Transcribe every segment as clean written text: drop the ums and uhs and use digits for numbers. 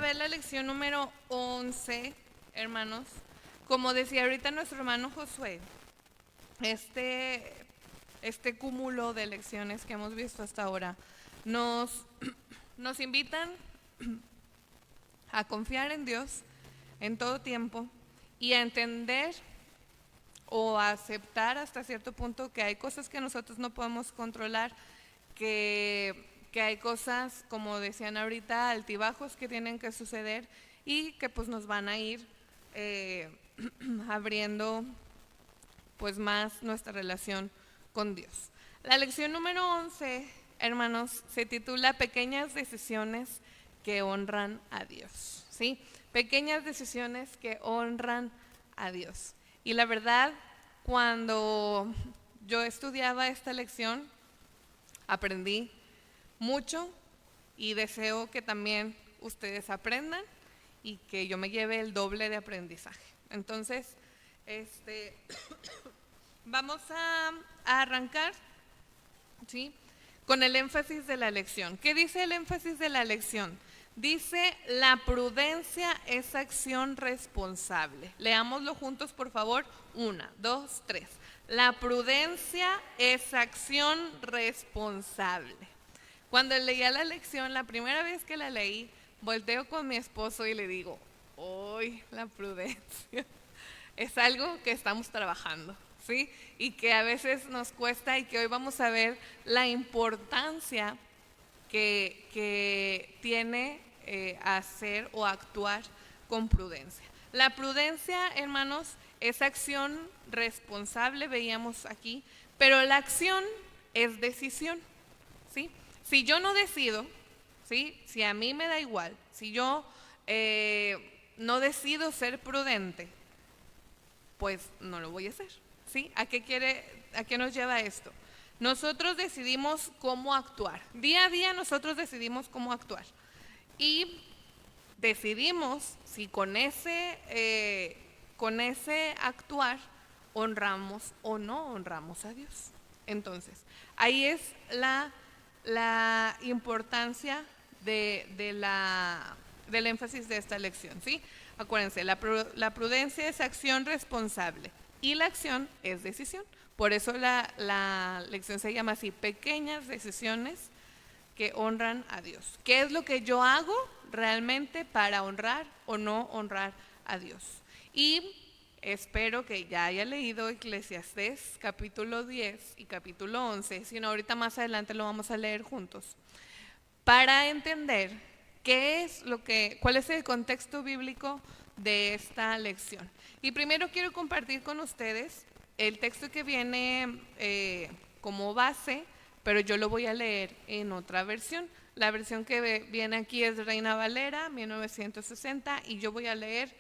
ver la lección número 11, hermanos. Como decía ahorita nuestro hermano Josué, este, este cúmulo de lecciones que hemos visto hasta ahora nos, nos invitan a confiar en Dios en todo tiempo y a entender o a aceptar hasta cierto punto que hay cosas que nosotros no podemos controlar, que hay cosas, como decían ahorita, altibajos que tienen que suceder y que pues nos van a ir abriendo pues más nuestra relación con Dios. La lección número 11, hermanos, se titula Pequeñas decisiones que honran a Dios, ¿sí? Pequeñas decisiones que honran a Dios. Y la verdad, cuando yo estudiaba esta lección, aprendí mucho y deseo que también ustedes aprendan y que yo me lleve el doble de aprendizaje. Entonces, vamos a arrancar, ¿sí?, con el énfasis de la lección. ¿Qué dice el énfasis de la lección? Dice, la prudencia es acción responsable. Leámoslo juntos, por favor. 1, 2, 3. La prudencia es acción responsable. Cuando leía la lección, la primera vez que la leí, volteo con mi esposo y le digo, ¡ay, la prudencia! Es algo que estamos trabajando, ¿sí? Y que a veces nos cuesta y que hoy vamos a ver la importancia que tiene hacer o actuar con prudencia. La prudencia, hermanos, es acción responsable, veíamos aquí, pero la acción es decisión, ¿sí? Si yo no decido, ¿sí?, si a mí me da igual, si yo no decido ser prudente, pues no lo voy a hacer, ¿sí? ¿A qué nos lleva esto? Nosotros decidimos cómo actuar. Día a día nosotros decidimos cómo actuar. Y decidimos si con ese actuar honramos o no honramos a Dios. Entonces, ahí es la importancia del énfasis de esta lección, ¿sí? Acuérdense, la prudencia es acción responsable y la acción es decisión. Por eso la lección se llama así, pequeñas decisiones que honran a Dios. ¿Qué es lo que yo hago realmente para honrar o no honrar a Dios? Y espero que ya haya leído Eclesiastés capítulo 10 y capítulo 11, si no ahorita más adelante lo vamos a leer juntos, para entender cuál es el contexto bíblico de esta lección. Y primero quiero compartir con ustedes el texto que viene como base, pero yo lo voy a leer en otra versión. La versión que viene aquí es Reina Valera, 1960, y yo voy a leer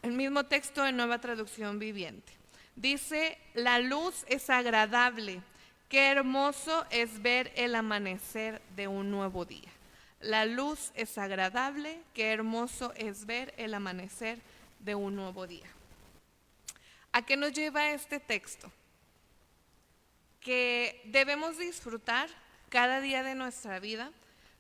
el mismo texto en Nueva Traducción Viviente. Dice, la luz es agradable, qué hermoso es ver el amanecer de un nuevo día. La luz es agradable, qué hermoso es ver el amanecer de un nuevo día. ¿A qué nos lleva este texto? Que debemos disfrutar cada día de nuestra vida,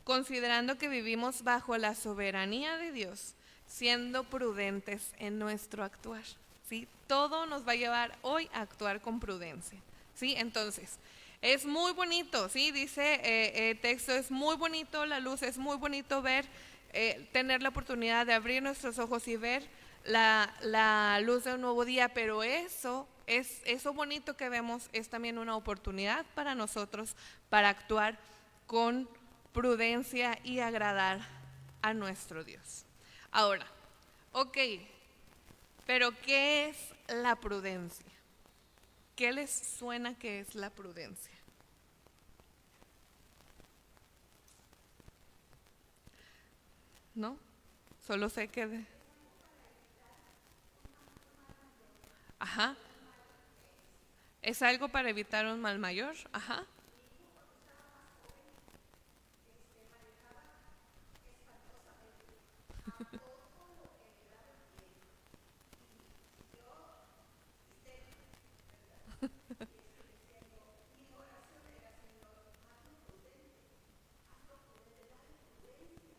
considerando que vivimos bajo la soberanía de Dios, siendo prudentes en nuestro actuar, ¿sí? Todo nos va a llevar hoy a actuar con prudencia, ¿sí? Entonces, es muy bonito, ¿sí? Dice el texto, es muy bonito la luz, es muy bonito ver, tener la oportunidad de abrir nuestros ojos y ver la luz de un nuevo día, pero eso bonito que vemos es también una oportunidad para nosotros para actuar con prudencia y agradar a nuestro Dios. Ahora, ok, pero ¿qué es la prudencia? ¿Qué les suena que es la prudencia? ¿No? Solo sé que... Ajá. Es algo para evitar un mal mayor. Ajá.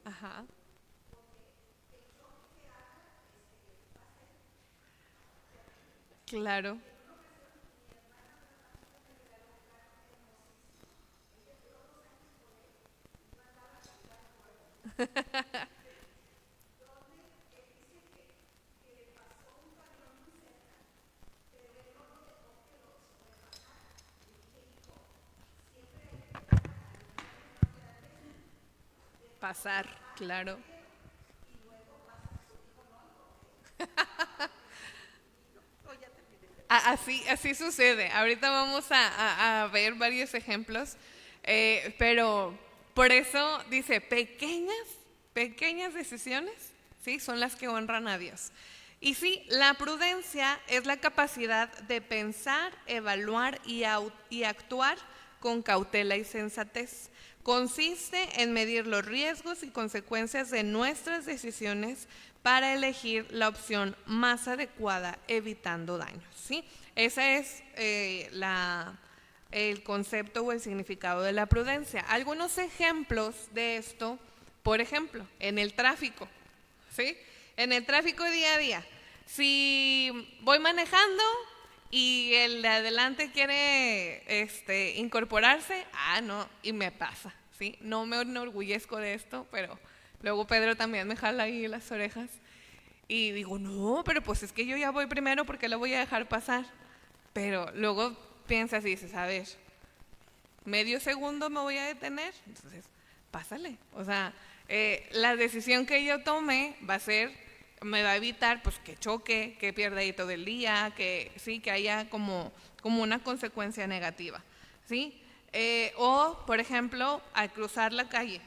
Ajá. Claro. Pasar, claro. Así sucede. Ahorita vamos a ver varios ejemplos, pero por eso dice, pequeñas decisiones, ¿sí? Son las que honran a Dios. Y sí, la prudencia es la capacidad de pensar, evaluar y actuar con cautela y sensatez. Consiste en medir los riesgos y consecuencias de nuestras decisiones para elegir la opción más adecuada, evitando daños, ¿sí? Ese es el concepto o el significado de la prudencia. Algunos ejemplos de esto, por ejemplo, en el tráfico, ¿sí? En el tráfico día a día, si voy manejando y el de adelante quiere incorporarse, no, y me pasa, ¿sí? No me enorgullezco de esto, pero luego Pedro también me jala ahí las orejas y digo, no, pero pues es que yo ya voy primero, porque lo voy a dejar pasar. Pero luego piensas y dices, a ver, medio segundo me voy a detener, entonces pásale. O sea, la decisión que yo tome me va a evitar pues que choque, que pierda ahí todo el día, que sí, que haya como una consecuencia negativa, ¿sí? O, por ejemplo, al cruzar la calle,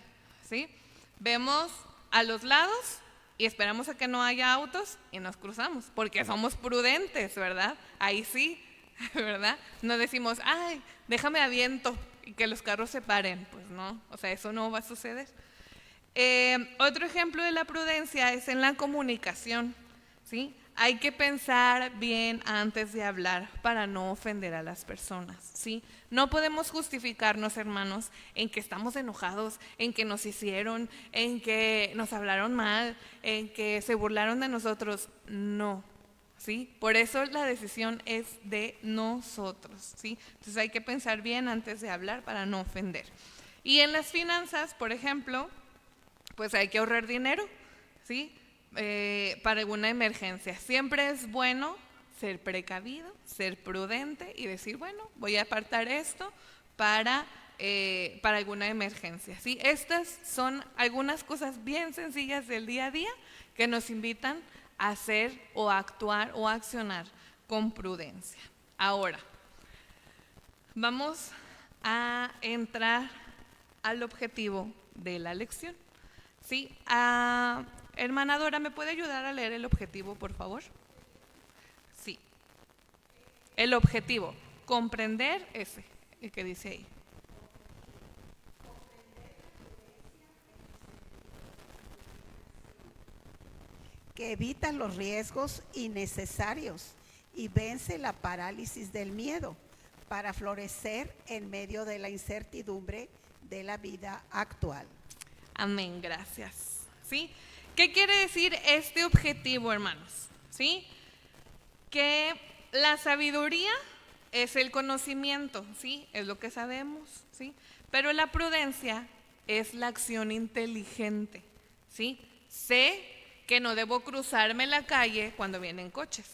¿sí? Vemos a los lados y esperamos a que no haya autos y nos cruzamos, porque somos prudentes, ¿verdad? Ahí sí, ¿verdad? No decimos, ay, déjame aviento y que los carros se paren. Pues no, o sea, eso no va a suceder. Otro ejemplo de la prudencia es en la comunicación, ¿sí? Hay que pensar bien antes de hablar para no ofender a las personas, ¿sí? No podemos justificarnos, hermanos, en que estamos enojados, en que nos hicieron, en que nos hablaron mal, en que se burlaron de nosotros. No, ¿sí? Por eso la decisión es de nosotros, ¿sí? Entonces hay que pensar bien antes de hablar para no ofender. Y en las finanzas, por ejemplo, pues hay que ahorrar dinero, ¿sí? Para alguna emergencia. Siempre es bueno ser precavido, ser prudente y decir, bueno, voy a apartar esto para alguna emergencia, ¿sí? Estas son algunas cosas bien sencillas del día a día que nos invitan a hacer o a actuar o a accionar con prudencia. Ahora, vamos a entrar al objetivo de la lección. Sí, hermana Dora, ¿me puede ayudar a leer el objetivo, por favor? Sí, el objetivo, comprender el que dice ahí. Que evita los riesgos innecesarios y vence la parálisis del miedo para florecer en medio de la incertidumbre de la vida actual. Amén, gracias. ¿Sí? ¿Qué quiere decir este objetivo, hermanos? ¿Sí? Que la sabiduría es el conocimiento, ¿sí? Es lo que sabemos, ¿sí? Pero la prudencia es la acción inteligente, ¿sí? Sé que no debo cruzarme la calle cuando vienen coches,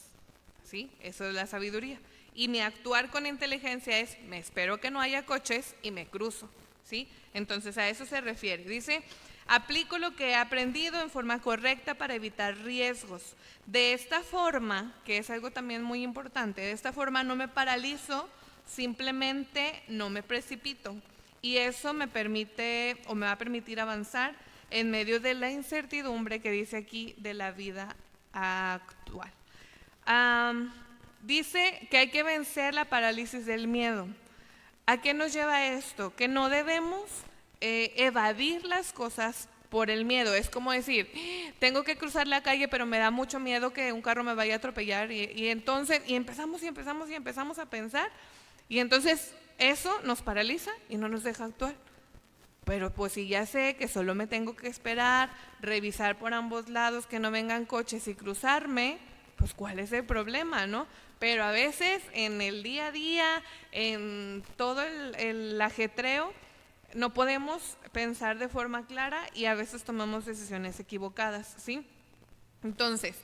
¿sí? Eso es la sabiduría. Y mi actuar con inteligencia es, me espero que no haya coches y me cruzo, ¿sí? Entonces a eso se refiere. Dice, aplico lo que he aprendido en forma correcta para evitar riesgos. De esta forma, que es algo también muy importante, de esta forma no me paralizo, simplemente no me precipito. Y eso me permite o me va a permitir avanzar en medio de la incertidumbre que dice aquí de la vida actual. Dice que hay que vencer la parálisis del miedo. ¿A qué nos lleva esto? Que no debemos evadir las cosas por el miedo. Es como decir, tengo que cruzar la calle, pero me da mucho miedo que un carro me vaya a atropellar. Y entonces, empezamos a pensar. Y entonces eso nos paraliza y no nos deja actuar. Pero pues si ya sé que solo me tengo que esperar, revisar por ambos lados que no vengan coches y cruzarme, pues ¿cuál es el problema, no? Pero a veces en el día a día, en todo el ajetreo, no podemos pensar de forma clara y a veces tomamos decisiones equivocadas, ¿sí? Entonces,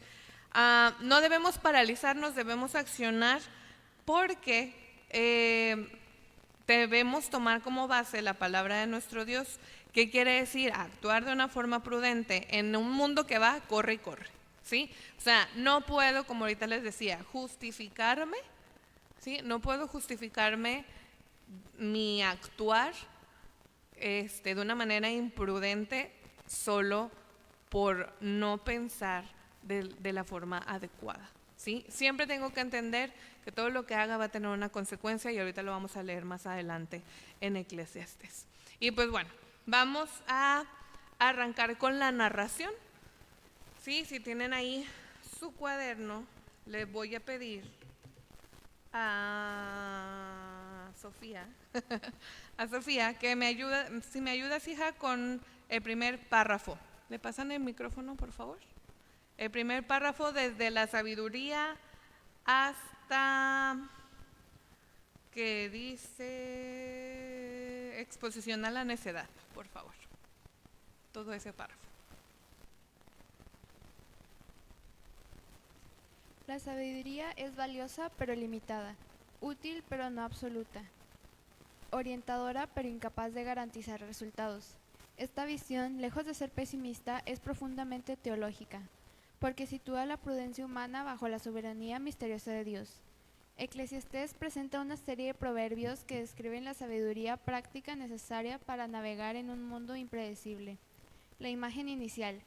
no debemos paralizarnos, debemos accionar porque debemos tomar como base la palabra de nuestro Dios. ¿Qué quiere decir? Actuar de una forma prudente en un mundo que va, corre y corre, ¿sí? O sea, no puedo, como ahorita les decía, justificarme, ¿sí? No puedo justificarme mi actuar de una manera imprudente solo por no pensar de la forma adecuada, ¿sí? Siempre tengo que entender que todo lo que haga va a tener una consecuencia y ahorita lo vamos a leer más adelante en Eclesiastés. Y pues bueno, vamos a arrancar con la narración, ¿sí? Si tienen ahí su cuaderno, les voy a pedir a Sofía a Sofía que me ayuda, si me ayudas, hija, con el primer párrafo. ¿Le pasan el micrófono, por favor? El primer párrafo, desde la sabiduría hasta que dice exposición a la necedad, por favor. Todo ese párrafo. La sabiduría es valiosa pero limitada, útil pero no absoluta, orientadora pero incapaz de garantizar resultados. Esta visión, lejos de ser pesimista, es profundamente teológica, porque sitúa la prudencia humana bajo la soberanía misteriosa de Dios. Eclesiastés presenta una serie de proverbios que describen la sabiduría práctica necesaria para navegar en un mundo impredecible. La imagen inicial,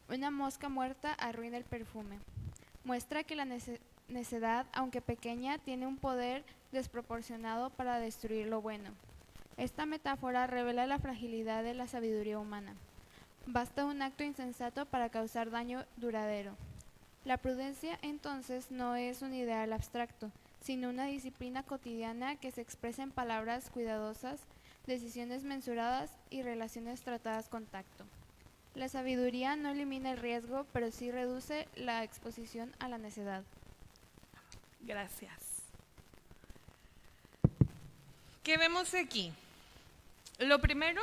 una mosca muerta arruina el perfume, muestra que la necedad, aunque pequeña, tiene un poder desproporcionado para destruir lo bueno. Esta metáfora revela la fragilidad de la sabiduría humana. Basta un acto insensato para causar daño duradero. La prudencia, entonces, no es un ideal abstracto, sino una disciplina cotidiana que se expresa en palabras cuidadosas, decisiones mensuradas y relaciones tratadas con tacto. La sabiduría no elimina el riesgo, pero sí reduce la exposición a la necedad. Gracias. ¿Qué vemos aquí? Lo primero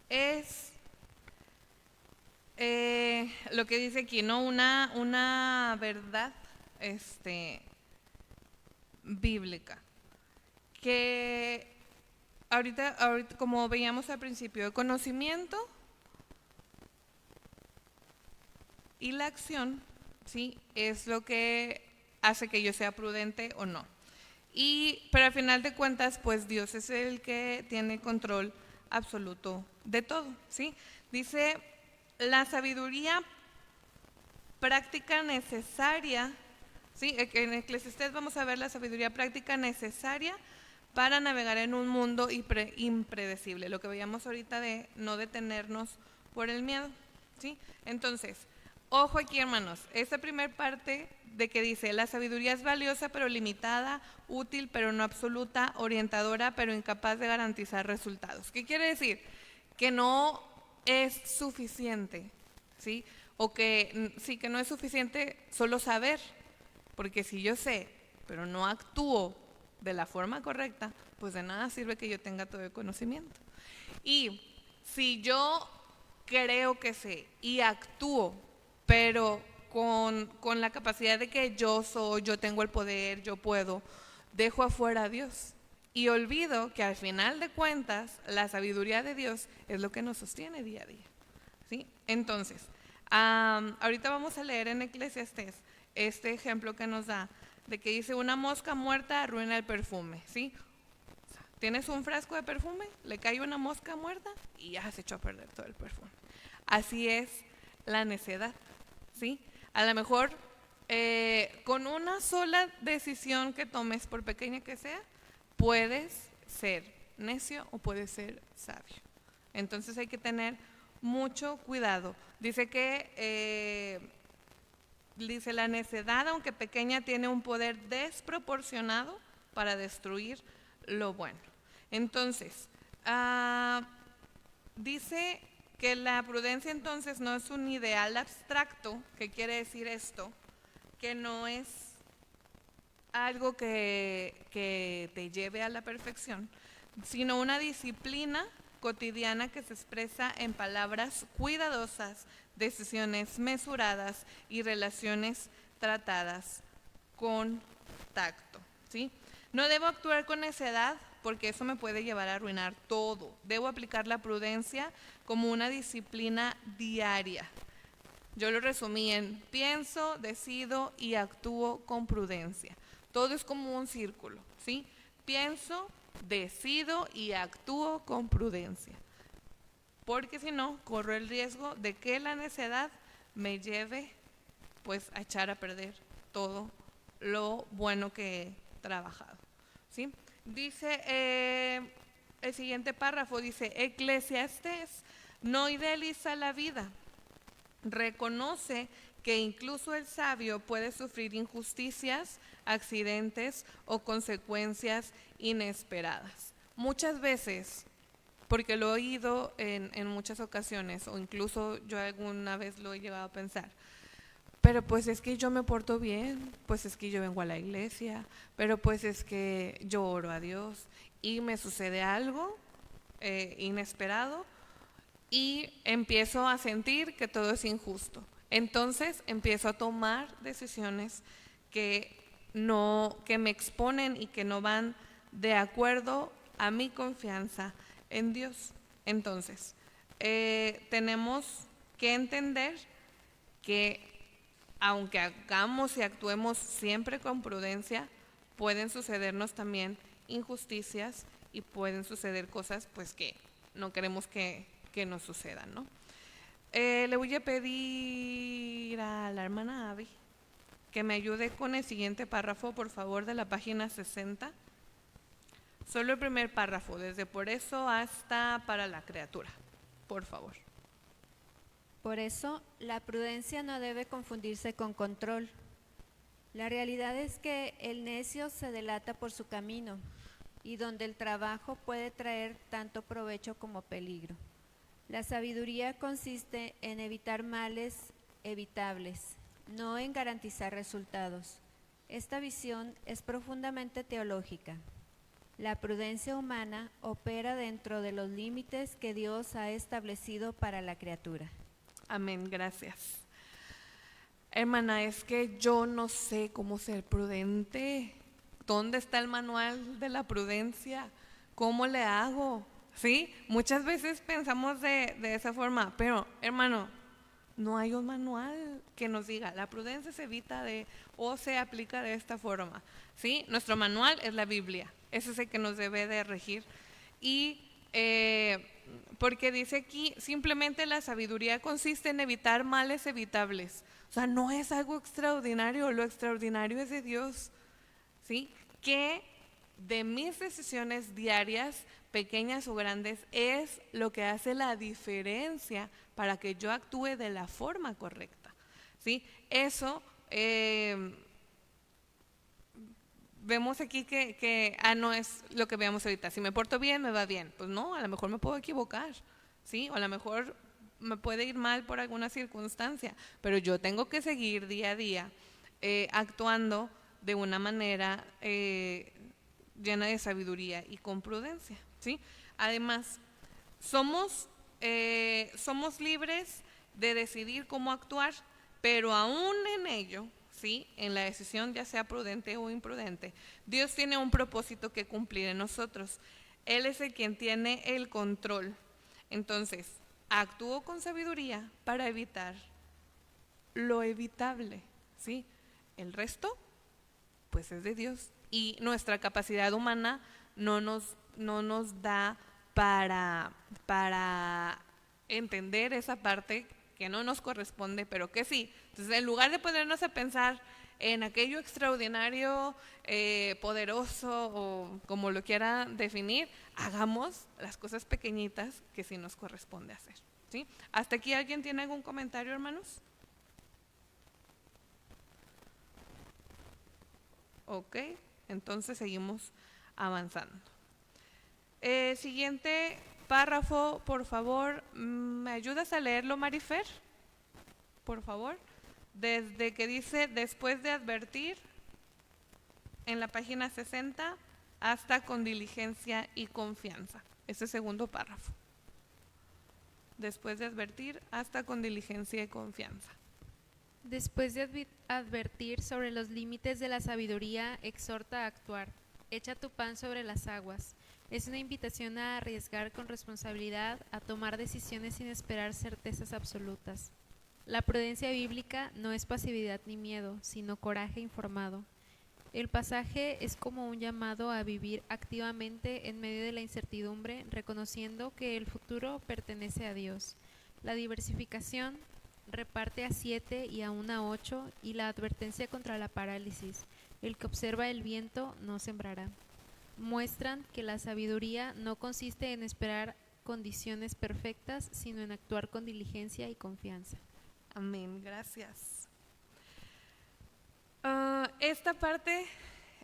es lo que dice aquí, ¿no? Una verdad bíblica. Que ahorita, como veíamos al principio, el conocimiento y la acción, ¿sí? Es lo que hace que yo sea prudente o no. Pero al final de cuentas, pues Dios es el que tiene control absoluto de todo, ¿sí? Dice, la sabiduría práctica necesaria, ¿sí? En Eclesiastés vamos a ver la sabiduría práctica necesaria para navegar en un mundo impredecible, lo que veíamos ahorita de no detenernos por el miedo, ¿sí? Entonces, ojo aquí, hermanos, esta primera parte de que dice, la sabiduría es valiosa pero limitada, útil pero no absoluta, orientadora pero incapaz de garantizar resultados. ¿Qué quiere decir? Que no es suficiente, ¿sí? O que sí, que no es suficiente solo saber, porque si yo sé, pero no actúo de la forma correcta, pues de nada sirve que yo tenga todo el conocimiento. Y si yo creo que sé y actúo, pero con la capacidad de que yo tengo el poder, yo puedo, dejo afuera a Dios y olvido que al final de cuentas la sabiduría de Dios es lo que nos sostiene día a día, ¿sí? Entonces, ahorita vamos a leer en Eclesiastés este ejemplo que nos da de que dice, una mosca muerta arruina el perfume, ¿sí? Tienes un frasco de perfume, le cae una mosca muerta y ya se echó a perder todo el perfume. Así es la necedad, ¿sí? A lo mejor con una sola decisión que tomes, por pequeña que sea, puedes ser necio o puedes ser sabio. Entonces hay que tener mucho cuidado. Dice que dice, la necedad, aunque pequeña, tiene un poder desproporcionado para destruir lo bueno. Entonces, dice que la prudencia entonces no es un ideal abstracto. ¿Qué quiere decir esto? que no es algo que te lleve a la perfección, sino una disciplina cotidiana que se expresa en palabras cuidadosas, decisiones mesuradas y relaciones tratadas con tacto, ¿sí? No debo actuar con necedad porque eso me puede llevar a arruinar todo. Debo aplicar la prudencia como una disciplina diaria. Yo lo resumí en pienso, decido y actúo con prudencia. Todo es como un círculo, ¿sí? Pienso, decido y actúo con prudencia. Porque si no, corro el riesgo de que la necedad me lleve pues a echar a perder todo lo bueno que he trabajado, ¿sí? Dice el siguiente párrafo, dice, Eclesiastés no idealiza la vida, reconoce que incluso el sabio puede sufrir injusticias, accidentes o consecuencias inesperadas. Muchas veces, porque lo he oído en muchas ocasiones, o incluso yo alguna vez lo he llevado a pensar, pero pues es que yo me porto bien, pues es que yo vengo a la iglesia, pero pues es que yo oro a Dios y me sucede algo inesperado y empiezo a sentir que todo es injusto. Entonces empiezo a tomar decisiones que me exponen y que no van de acuerdo a mi confianza en Dios. Entonces, tenemos que entender que aunque hagamos y actuemos siempre con prudencia, pueden sucedernos también injusticias y pueden suceder cosas pues que no queremos que nos sucedan, ¿no? Le voy a pedir a la hermana Abby que me ayude con el siguiente párrafo, por favor, de la página 60. Solo el primer párrafo, desde por eso hasta para la criatura, por favor. Por eso, la prudencia no debe confundirse con control. La realidad es que el necio se delata por su camino, y donde el trabajo puede traer tanto provecho como peligro. La sabiduría consiste en evitar males evitables, no en garantizar resultados. Esta visión es profundamente teológica. La prudencia humana opera dentro de los límites que Dios ha establecido para la criatura. Amén, gracias. Hermana, es que yo no sé cómo ser prudente. ¿Dónde está el manual de la prudencia? ¿Cómo le hago? ¿Sí? Muchas veces pensamos de esa forma, pero hermano, no hay un manual que nos diga la prudencia se evita o se aplica de esta forma, ¿sí? Nuestro manual es la Biblia, ese es el que nos debe de regir. Y porque dice aquí, simplemente la sabiduría consiste en evitar males evitables. O sea, no es algo extraordinario, lo extraordinario es de Dios, ¿sí? Que de mis decisiones diarias, pequeñas o grandes, es lo que hace la diferencia para que yo actúe de la forma correcta, ¿sí? Eso, vemos aquí que no es lo que veamos ahorita. Si me porto bien, me va bien. Pues no, a lo mejor me puedo equivocar, ¿sí? O a lo mejor me puede ir mal por alguna circunstancia, pero yo tengo que seguir día a día actuando de una manera llena de sabiduría y con prudencia, ¿sí? Además, somos libres de decidir cómo actuar, pero aún en ello, ¿sí? En la decisión, ya sea prudente o imprudente, Dios tiene un propósito que cumplir en nosotros. Él es el quien tiene el control. Entonces, actúo con sabiduría para evitar lo evitable, ¿sí? El resto, pues es de Dios. Y nuestra capacidad humana no nos da para entender esa parte que no nos corresponde, pero que sí. Entonces, en lugar de ponernos a pensar en aquello extraordinario, poderoso o como lo quiera definir, hagamos las cosas pequeñitas que sí nos corresponde hacer, ¿sí? ¿Hasta aquí alguien tiene algún comentario, hermanos? Ok, entonces seguimos avanzando. Siguiente párrafo, por favor, ¿me ayudas a leerlo, Marifer? Por favor. desde que dice después de advertir, en la página 60, hasta con diligencia y confianza. Ese segundo párrafo. Después de advertir, hasta con diligencia y confianza. Después de advertir sobre los límites de la sabiduría, exhorta a actuar. Echa tu pan sobre las aguas. Es una invitación a arriesgar con responsabilidad, a tomar decisiones sin esperar certezas absolutas. La prudencia bíblica no es pasividad ni miedo, sino coraje informado. El pasaje es como un llamado a vivir activamente en medio de la incertidumbre, reconociendo que el futuro pertenece a Dios. La diversificación reparte a 7 y aún a 8, y la advertencia contra la parálisis. El que observa el viento no sembrará. Muestran que la sabiduría no consiste en esperar condiciones perfectas, sino en actuar con diligencia y confianza. Amén, gracias. Esta parte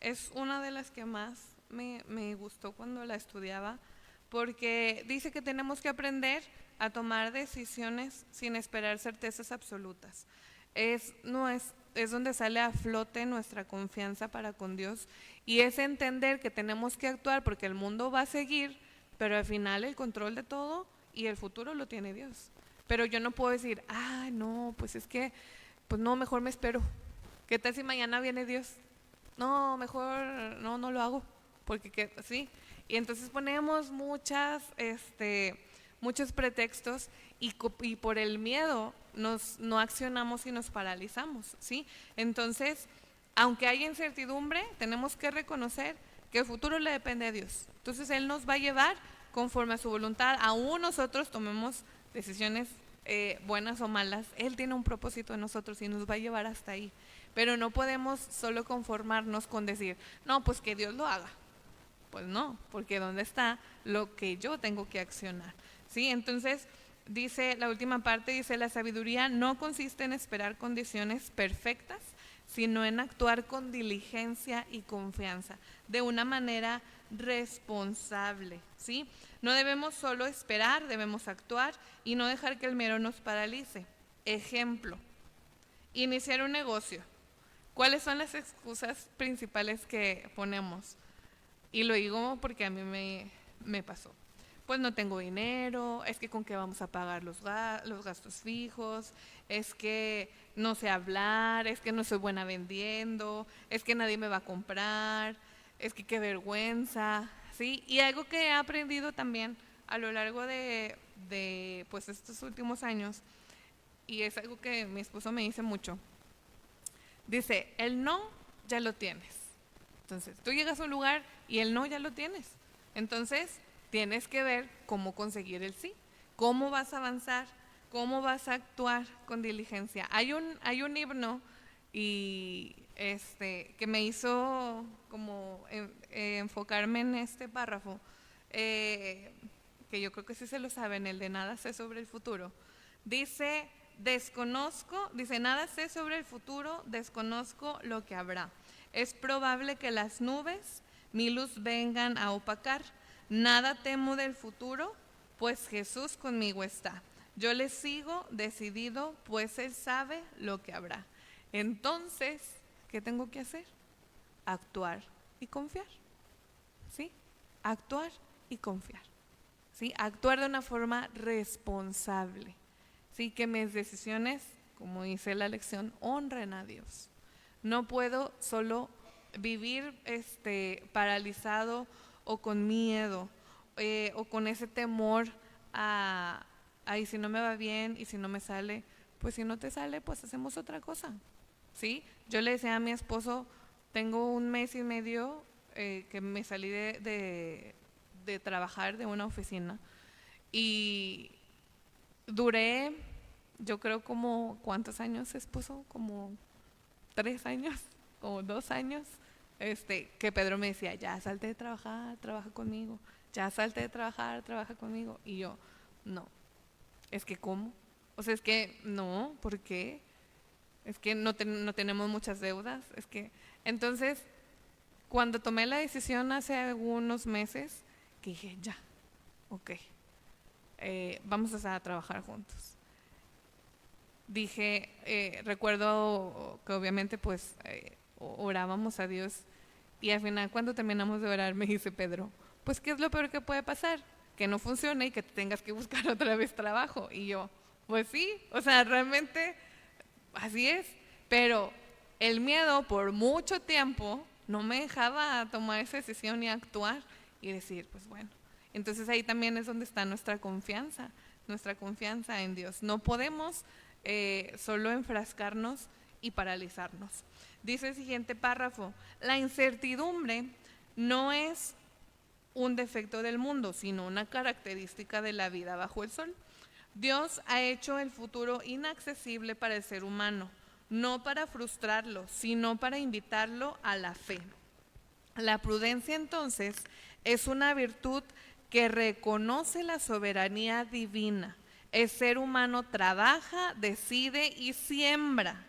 es una de las que más me gustó cuando la estudiaba, porque dice que tenemos que aprender a tomar decisiones sin esperar certezas absolutas. Es donde sale a flote nuestra confianza para con Dios, y es entender que tenemos que actuar porque el mundo va a seguir, pero al final el control de todo y el futuro lo tiene Dios. Pero yo no puedo decir, no, pues es que, pues no, mejor me espero. ¿Qué tal si mañana viene Dios? No, mejor no lo hago, porque sí. Y entonces ponemos muchos pretextos, y por el miedo no accionamos y nos paralizamos, ¿sí? Entonces, aunque haya incertidumbre, tenemos que reconocer que el futuro le depende a Dios. Entonces Él nos va a llevar conforme a su voluntad. Aún nosotros tomemos decisiones buenas o malas, Él tiene un propósito en nosotros y nos va a llevar hasta ahí. Pero no podemos solo conformarnos con decir, no, pues que Dios lo haga. Pues no, porque ¿dónde está lo que yo tengo que accionar? ¿Sí? Entonces, dice la última parte, dice, la sabiduría no consiste en esperar condiciones perfectas, sino en actuar con diligencia y confianza, de una manera responsable, ¿sí? No debemos solo esperar, debemos actuar y no dejar que el miedo nos paralice. Ejemplo, iniciar un negocio. ¿Cuáles son las excusas principales que ponemos? Y lo digo porque a mí me pasó. Pues no tengo dinero, es que con qué vamos a pagar los gastos fijos, es que no sé hablar, es que no soy buena vendiendo, es que nadie me va a comprar, es que qué vergüenza, ¿sí? Y algo que he aprendido también a lo largo de pues estos últimos años, y es algo que mi esposo me dice mucho, dice, el no ya lo tienes. Entonces, tú llegas a un lugar y el no ya lo tienes. Entonces, tienes que ver cómo conseguir el sí, cómo vas a avanzar, cómo vas a actuar con diligencia. Hay un himno y que me hizo como enfocarme en este párrafo, que yo creo que sí se lo saben, el de nada sé sobre el futuro. Dice, nada sé sobre el futuro, desconozco lo que habrá. Es probable que las nubes mi luz vengan a opacar. Nada temo del futuro, pues Jesús conmigo está. Yo le sigo decidido, pues Él sabe lo que habrá. Entonces, ¿qué tengo que hacer? Actuar y confiar, ¿sí? Actuar y confiar, ¿sí? Actuar de una forma responsable, ¿sí? Que mis decisiones, como dice la lección, honren a Dios. No puedo solo vivir paralizado o con miedo o con ese temor y si no me va bien y si no me sale, pues si no te sale, pues hacemos otra cosa, ¿sí? Yo le decía a mi esposo, tengo 1 mes y medio que me salí de trabajar de una oficina y duré, yo creo como, ¿cuántos años, esposo? Como 3 años, como 2 años, que Pedro me decía, ya salte de trabajar, trabaja conmigo, ya salte de trabajar, trabaja conmigo, y yo, no, es que ¿cómo? O sea, es que no, ¿por qué? Es que no tenemos muchas deudas, es que, entonces, cuando tomé la decisión hace algunos meses, que dije, ya, ok, vamos a trabajar juntos. recuerdo que obviamente pues orábamos a Dios y al final cuando terminamos de orar me dice Pedro, pues ¿qué es lo peor que puede pasar? Que no funcione y que te tengas que buscar otra vez trabajo. Y yo, pues sí, o sea, realmente así es, pero el miedo por mucho tiempo no me dejaba tomar esa decisión y actuar y decir, pues bueno, entonces ahí también es donde está nuestra confianza en Dios. No podemos solo enfrascarnos y paralizarnos. Dice el siguiente párrafo, la incertidumbre no es un defecto del mundo, sino una característica de la vida bajo el sol. Dios ha hecho el futuro inaccesible para el ser humano, no para frustrarlo, sino para invitarlo a la fe. La prudencia entonces es una virtud que reconoce la soberanía divina. El ser humano trabaja, decide y siembra,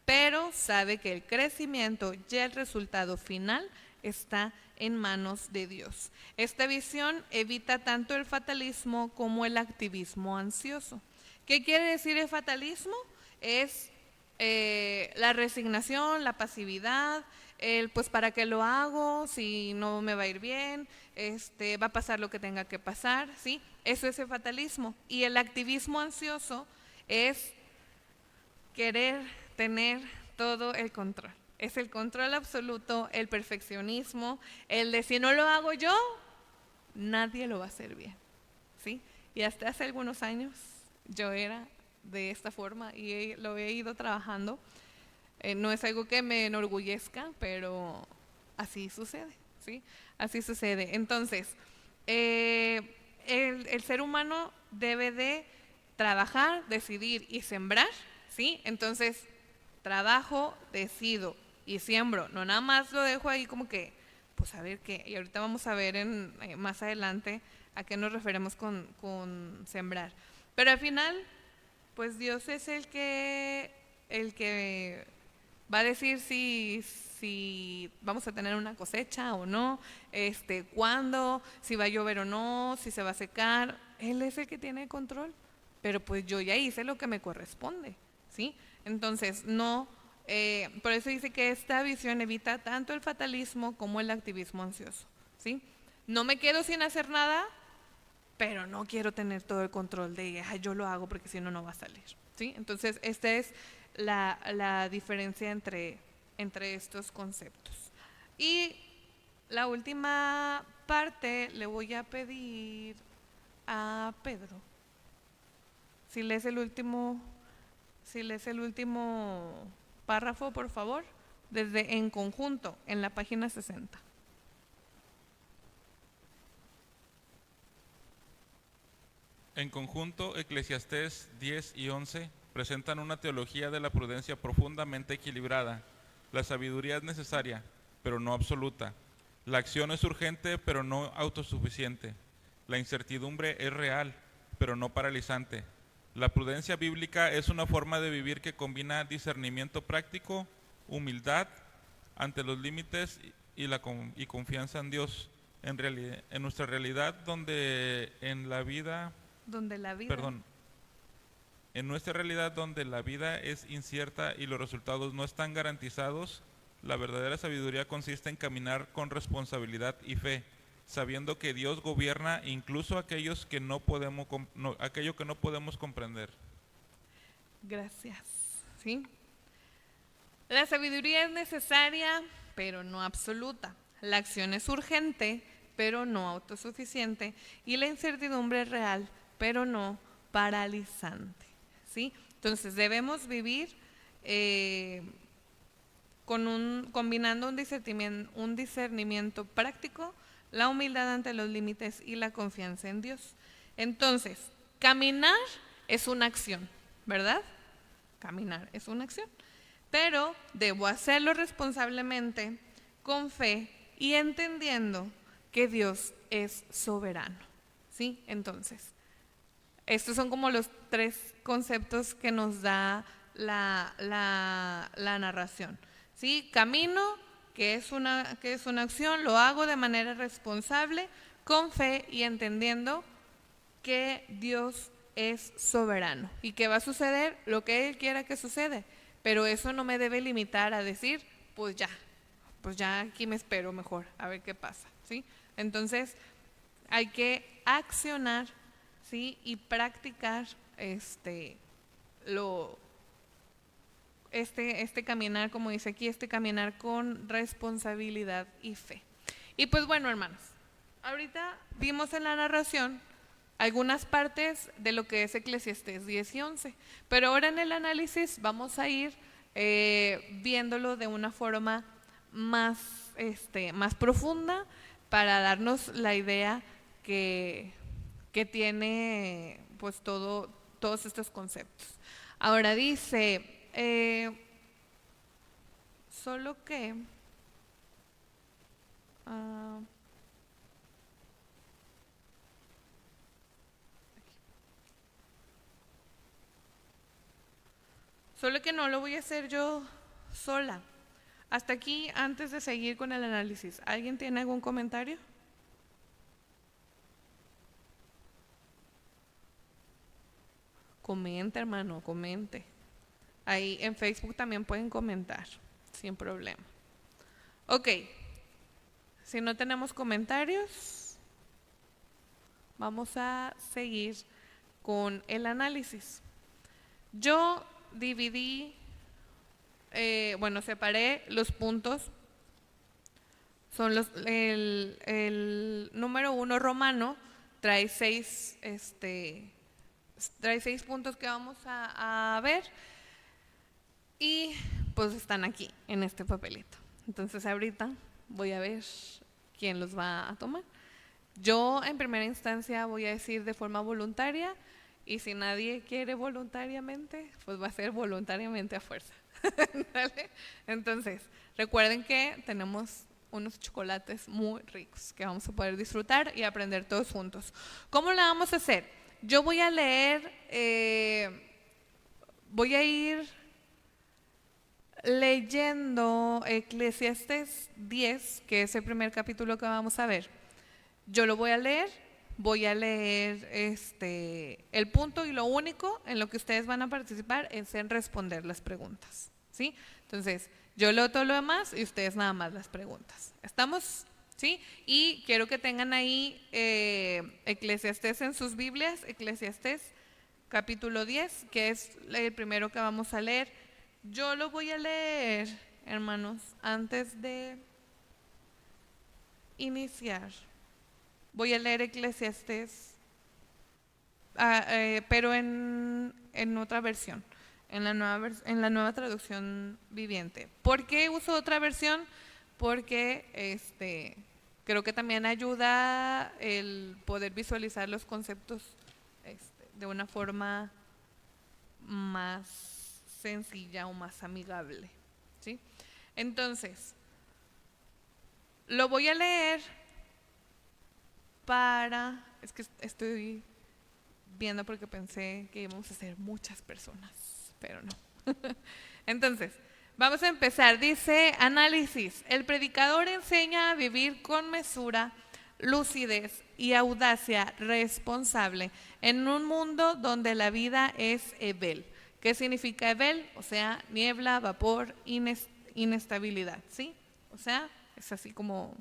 pero sabe que el crecimiento y el resultado final está en manos de Dios. Esta visión evita tanto el fatalismo como el activismo ansioso. ¿Qué quiere decir el fatalismo? Es la resignación, la pasividad, pues para qué lo hago si no me va a ir bien, va a pasar lo que tenga que pasar, ¿sí? Eso es el fatalismo. Y el activismo ansioso es querer tener todo el control. Es el control absoluto, el perfeccionismo, el de si no lo hago yo, nadie lo va a hacer bien, ¿sí? Y hasta hace algunos años yo era de esta forma y lo he ido trabajando. No es algo que me enorgullezca, pero así sucede, ¿sí? Así sucede. Entonces, el ser humano debe de trabajar, decidir y sembrar, ¿sí? Entonces, trabajo, decido y siembro. No nada más lo dejo ahí como que, pues a ver qué. Y ahorita vamos a ver más adelante a qué nos referimos con sembrar. Pero al final, pues Dios es el que va a decir si vamos a tener una cosecha o no, cuándo, si va a llover o no, si se va a secar. Él es el que tiene control, pero pues yo ya hice lo que me corresponde, ¿sí? Entonces, no, por eso dice que esta visión evita tanto el fatalismo como el activismo ansioso, ¿sí? No me quedo sin hacer nada, pero no quiero tener todo el control de, yo lo hago porque si no, no va a salir, ¿sí? Entonces, esta es la diferencia entre estos conceptos. Y la última parte le voy a pedir a Pedro, si lees el último párrafo, por favor, desde en conjunto, en la página 60. En conjunto, Eclesiastés 10 y 11 presentan una teología de la prudencia profundamente equilibrada. La sabiduría es necesaria, pero no absoluta. La acción es urgente, pero no autosuficiente. La incertidumbre es real, pero no paralizante. La prudencia bíblica es una forma de vivir que combina discernimiento práctico, humildad ante los límites y confianza en Dios. En nuestra realidad, en nuestra realidad donde la vida es incierta y los resultados no están garantizados, la verdadera sabiduría consiste en caminar con responsabilidad y fe, sabiendo que Dios gobierna incluso aquello que no podemos comprender. Gracias. ¿Sí? La sabiduría es necesaria, pero no absoluta. La acción es urgente, pero no autosuficiente. Y la incertidumbre es real, pero no paralizante, ¿sí? Entonces debemos vivir combinando un discernimiento práctico, la humildad ante los límites y la confianza en Dios. Entonces, caminar es una acción, ¿verdad? Caminar es una acción, pero debo hacerlo responsablemente, con fe y entendiendo que Dios es soberano, ¿sí? Entonces, estos son como los 3 conceptos que nos da la narración, ¿sí? Camino, que es una acción, lo hago de manera responsable, con fe y entendiendo que Dios es soberano. ¿Y qué va a suceder? Lo que Él quiera que suceda. Pero eso no me debe limitar a decir, pues ya aquí me espero mejor, a ver qué pasa, ¿sí? Entonces, hay que accionar, ¿sí? Y practicar este caminar, como dice aquí, caminar con responsabilidad y fe. Y pues bueno, hermanos, ahorita vimos en la narración algunas partes de lo que es Eclesiastés 10 y 11, pero ahora en el análisis vamos a ir viéndolo de una forma más profunda para darnos la idea que tiene pues todos estos conceptos. Ahora dice, solo que no lo voy a hacer yo sola. Hasta aquí, antes de seguir con el análisis, ¿alguien tiene algún comentario? Comente, hermano, comente. Ahí en Facebook también pueden comentar, sin problema. Ok, si no tenemos comentarios, vamos a seguir con el análisis. Yo dividí, separé los puntos. Son el número 1 romano, trae 6 puntos que vamos a ver y pues están aquí en este papelito. Entonces ahorita voy a ver quién los va a tomar. Yo en primera instancia voy a decir de forma voluntaria, y si nadie quiere voluntariamente, pues va a ser voluntariamente a fuerza. ¿Vale? Entonces, recuerden que tenemos unos chocolates muy ricos que vamos a poder disfrutar y aprender todos juntos. ¿Cómo la vamos a hacer? Yo voy a leer, voy a ir leyendo Eclesiastés 10, que es el primer capítulo que vamos a ver. Yo lo voy a leer el punto, y lo único en lo que ustedes van a participar es en responder las preguntas, ¿sí? Entonces, yo leo todo lo demás y ustedes nada más las preguntas. ¿Estamos? ¿Sí? Y quiero que tengan ahí Eclesiastés en sus Biblias, Eclesiastés capítulo 10, que es el primero que vamos a leer. Yo lo voy a leer, hermanos, antes de iniciar. Voy a leer Eclesiastés, pero en otra versión, en la nueva traducción viviente. ¿Por qué uso otra versión? Porque creo que también ayuda el poder visualizar los conceptos de una forma más sencilla o más amigable, ¿sí? Entonces, lo voy a leer es que estoy viendo porque pensé que íbamos a ser muchas personas, pero no. Entonces, vamos a empezar. Dice, análisis. El predicador enseña a vivir con mesura, lucidez y audacia responsable en un mundo donde la vida es ebel. ¿Qué significa ebel? O sea, niebla, vapor, inestabilidad, ¿sí? O sea, es así como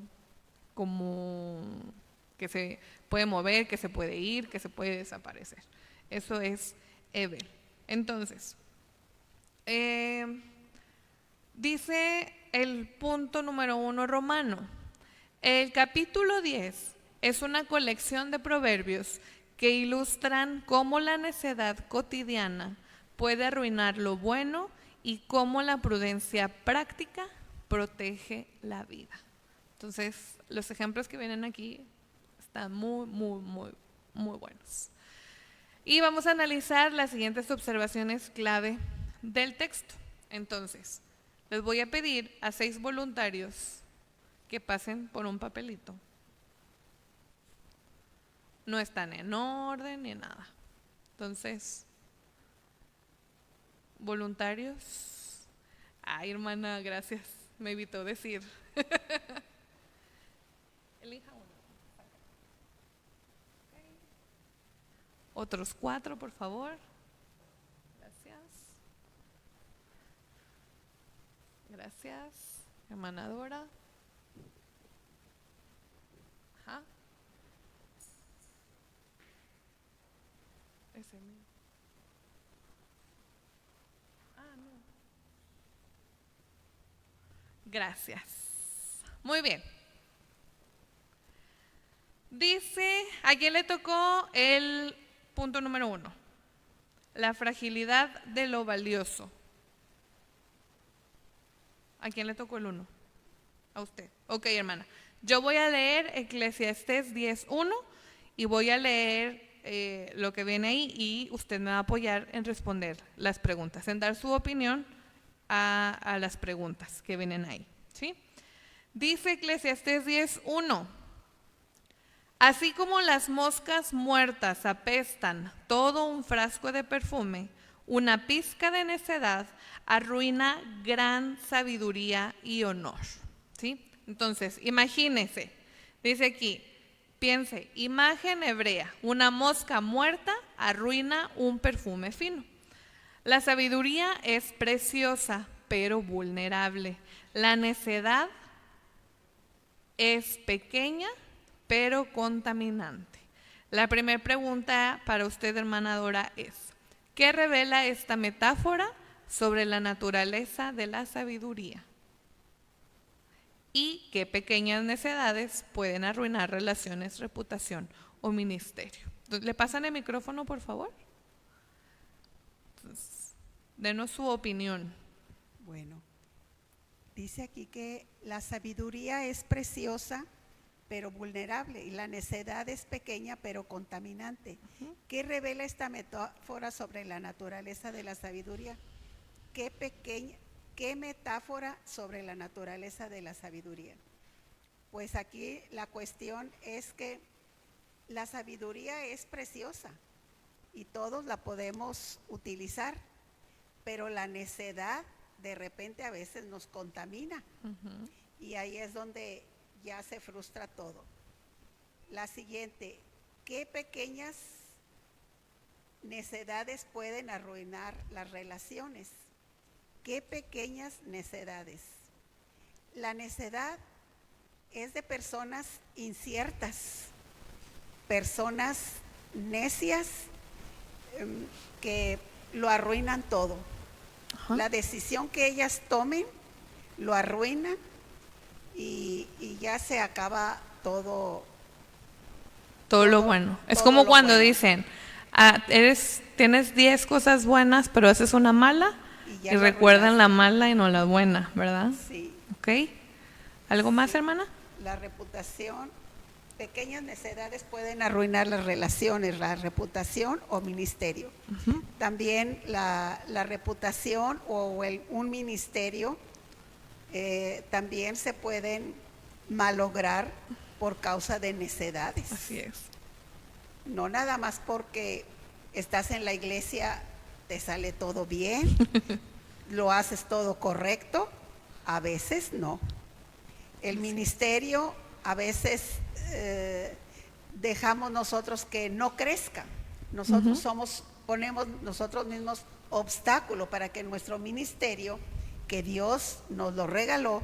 que se puede mover, que se puede ir, que se puede desaparecer. Eso es ebel. Entonces, dice el punto número 1 romano. El capítulo 10 es una colección de proverbios que ilustran cómo la necedad cotidiana puede arruinar lo bueno y cómo la prudencia práctica protege la vida. Entonces, los ejemplos que vienen aquí están muy, muy, muy, muy buenos. Y vamos a analizar las siguientes observaciones clave del texto. Entonces, les voy a pedir a 6 voluntarios que pasen por un papelito. No están en orden ni nada. Entonces, voluntarios. Ay, hermana, gracias. Me evitó decir. Elija uno. Otros 4, por favor. Gracias. Gracias. Hermana Dora. Ajá. Ese mío. No. Gracias. Muy bien. Dice, ¿a quién le tocó el punto número 1? La fragilidad de lo valioso. ¿A quién le tocó el 1? A usted. Ok, hermana. Yo voy a leer Eclesiastés 10:1 y voy a leer lo que viene ahí y usted me va a apoyar en responder las preguntas, en dar su opinión a las preguntas que vienen ahí. ¿Sí? Dice Eclesiastés 10:1. Así como las moscas muertas apestan todo un frasco de perfume, una pizca de necedad arruina gran sabiduría y honor. ¿Sí? Entonces, imagínese, dice aquí, piense, imagen hebrea, una mosca muerta arruina un perfume fino. La sabiduría es preciosa, pero vulnerable. La necedad es pequeña, pero contaminante. La primera pregunta para usted, hermana Dora, es: ¿qué revela esta metáfora sobre la naturaleza de la sabiduría? ¿Y qué pequeñas necedades pueden arruinar relaciones, reputación o ministerio? Entonces, ¿le pasan el micrófono, por favor? Entonces, denos su opinión. Bueno, dice aquí que la sabiduría es preciosa, pero vulnerable, y la necedad es pequeña, pero contaminante. ¿Qué revela esta metáfora sobre la naturaleza de la sabiduría? ¿Qué metáfora sobre la naturaleza de la sabiduría? Pues aquí la cuestión es que la sabiduría es preciosa y todos la podemos utilizar, pero la necedad de repente a veces nos contamina. Y ahí es donde ya se frustra todo. La siguiente, ¿qué pequeñas necedades pueden arruinar las relaciones? ¿Qué pequeñas necedades? La necedad es de personas inciertas, personas necias que lo arruinan todo. La decisión que ellas tomen lo arruinan y ya se acaba todo lo bueno. Es como cuando dicen, tienes 10 cosas buenas, pero haces una mala y recuerdan la mala y no la buena, ¿verdad? Sí. ¿Ok? ¿Algo más, hermana? La reputación, pequeñas necedades pueden arruinar las relaciones, la reputación o ministerio. También la reputación o un ministerio también se pueden malograr por causa de necedades. Así es. No nada más porque estás en la iglesia te sale todo bien, lo haces todo correcto, a veces no. El ministerio a veces dejamos nosotros que no crezca. Nosotros ponemos nosotros mismos obstáculo para que nuestro ministerio, que Dios nos lo regaló,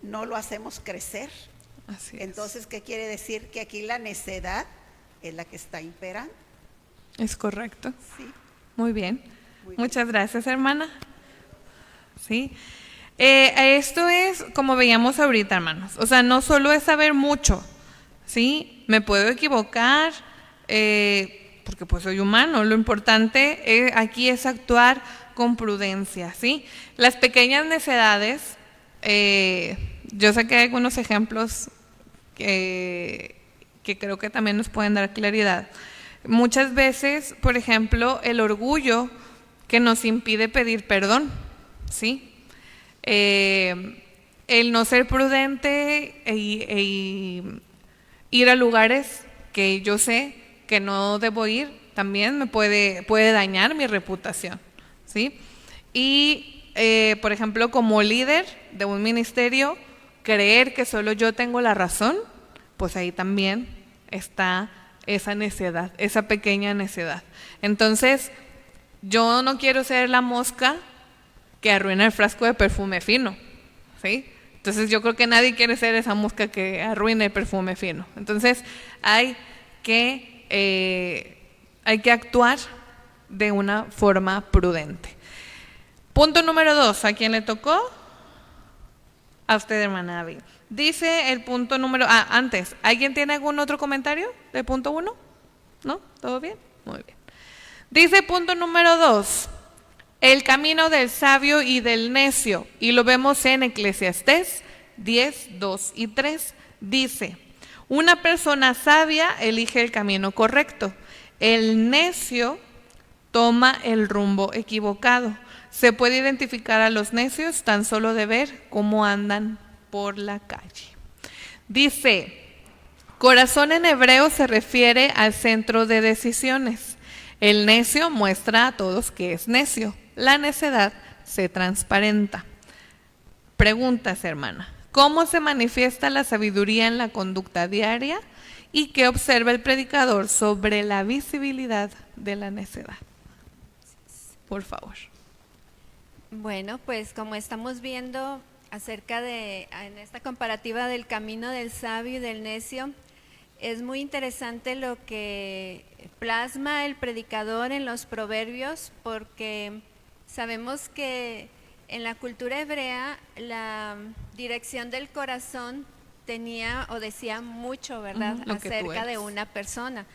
no lo hacemos crecer. Así es. Entonces, ¿qué quiere decir? Que aquí la necedad es la que está imperando. Es correcto. Sí. Muy bien. Muy Muchas gracias, hermana. Sí. Esto es como veíamos ahorita, hermanos. O sea, no solo es saber mucho, ¿sí? Me puedo equivocar, porque pues soy humano. Lo importante aquí es actuar con prudencia, ¿sí? Las pequeñas necedades, yo sé que hay algunos ejemplos que creo que también nos pueden dar claridad. Muchas veces, por ejemplo, el orgullo que nos impide pedir perdón, ¿sí? El no ser prudente e ir a lugares que yo sé que no debo ir, también me puede dañar mi reputación, ¿sí? Y, por ejemplo, como líder de un ministerio, creer que solo yo tengo la razón, pues ahí también está esa necedad, esa pequeña necedad. Entonces, yo no quiero ser la mosca que arruina el frasco de perfume fino, ¿sí? Entonces yo creo que nadie quiere ser esa mosca que arruine el perfume fino. Entonces hay que actuar de una forma prudente. Punto número 2, ¿a quién le tocó? A usted, hermana Abby. Dice el punto número... antes, ¿alguien tiene algún otro comentario del punto 1? ¿No? ¿Todo bien? Muy bien. Dice punto número 2, el camino del sabio y del necio, y lo vemos en Eclesiastés 10, 2 y 3. Dice, una persona sabia elige el camino correcto, el necio toma el rumbo equivocado. Se puede identificar a los necios tan solo de ver cómo andan por la calle. Dice, corazón en hebreo se refiere al centro de decisiones. El necio muestra a todos que es necio. La necedad se transparenta. Preguntas, hermana. ¿Cómo se manifiesta la sabiduría en la conducta diaria? ¿Y qué observa el predicador sobre la visibilidad de la necedad? Por favor. Bueno, pues como estamos viendo acerca de, en esta comparativa del camino del sabio y del necio, es muy interesante lo que plasma el predicador en los proverbios, porque sabemos que en la cultura hebrea la dirección del corazón tenía o decía mucho, ¿verdad? Acerca de una persona.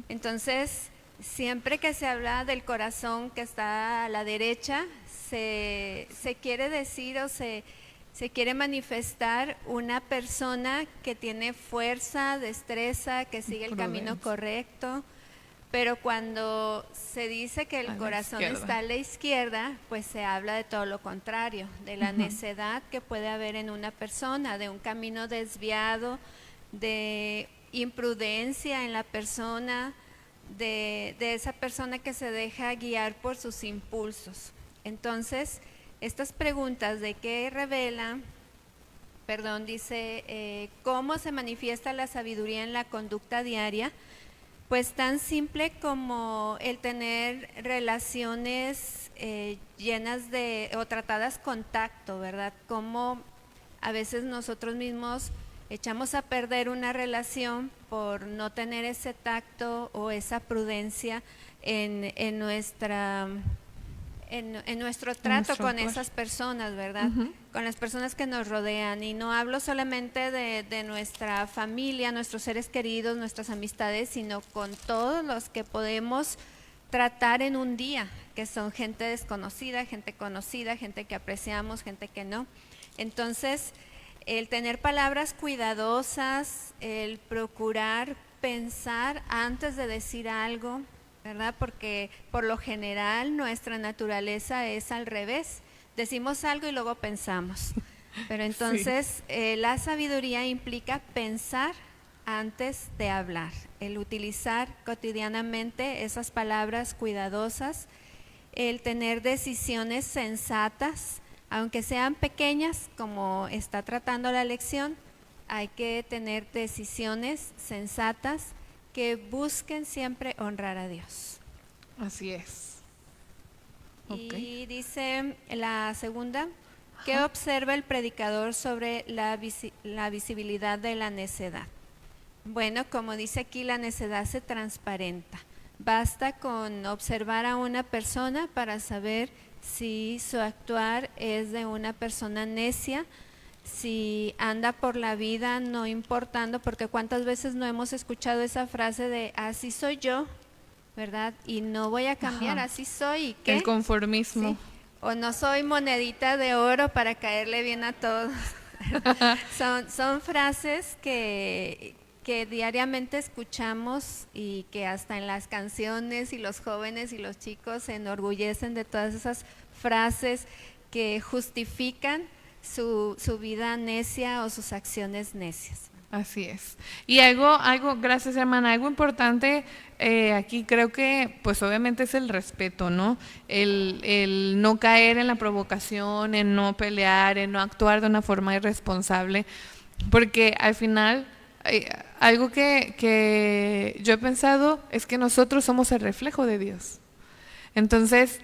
Entonces, siempre que se habla del corazón que está a la derecha, se quiere decir o se quiere manifestar una persona que tiene fuerza, destreza, que sigue el camino correcto, pero cuando se dice que el corazón está a la izquierda, pues se habla de todo lo contrario, de la necedad que puede haber en una persona, de un camino desviado, de imprudencia en la persona, de esa persona que se deja guiar por sus impulsos. Entonces, estas preguntas de qué revela, dice, cómo se manifiesta la sabiduría en la conducta diaria, pues tan simple como el tener relaciones llenas de, o tratadas con tacto, ¿verdad? Como a veces nosotros mismos echamos a perder una relación por no tener ese tacto o esa prudencia en nuestro trato con esas personas, ¿verdad? Con las personas que nos rodean. Y no hablo solamente de nuestra familia, nuestros seres queridos, nuestras amistades, sino con todos los que podemos tratar en un día, que son gente desconocida, gente conocida, gente que apreciamos, gente que no. Entonces, el tener palabras cuidadosas, el procurar pensar antes de decir algo, ¿verdad? Porque por lo general nuestra naturaleza es al revés. Decimos algo y luego pensamos. Pero entonces la sabiduría implica pensar antes de hablar, el utilizar cotidianamente esas palabras cuidadosas, el tener decisiones sensatas, aunque sean pequeñas, como está tratando la lección, hay que tener decisiones sensatas que busquen siempre honrar a Dios. Así es. Y dice la segunda, ¿qué observa el predicador sobre la visibilidad de la necedad? Bueno, como dice aquí, la necedad se transparenta. Basta con observar a una persona para saber si su actuar es de una persona necia, si anda por la vida no importando, porque cuántas veces no hemos escuchado esa frase de así soy yo, ¿verdad? Y no voy a cambiar, así soy. ¿Y qué? El conformismo. Sí. O no soy monedita de oro para caerle bien a todos. son frases que diariamente escuchamos y que hasta en las canciones y los jóvenes y los chicos se enorgullecen de todas esas frases que justifican su vida necia o sus acciones necias. Así es. Y algo, gracias hermana, algo importante aquí creo que pues obviamente es el respeto, ¿no? El no caer en la provocación, en no pelear, en no actuar de una forma irresponsable, porque al final algo que yo he pensado es que nosotros somos el reflejo de Dios. Entonces,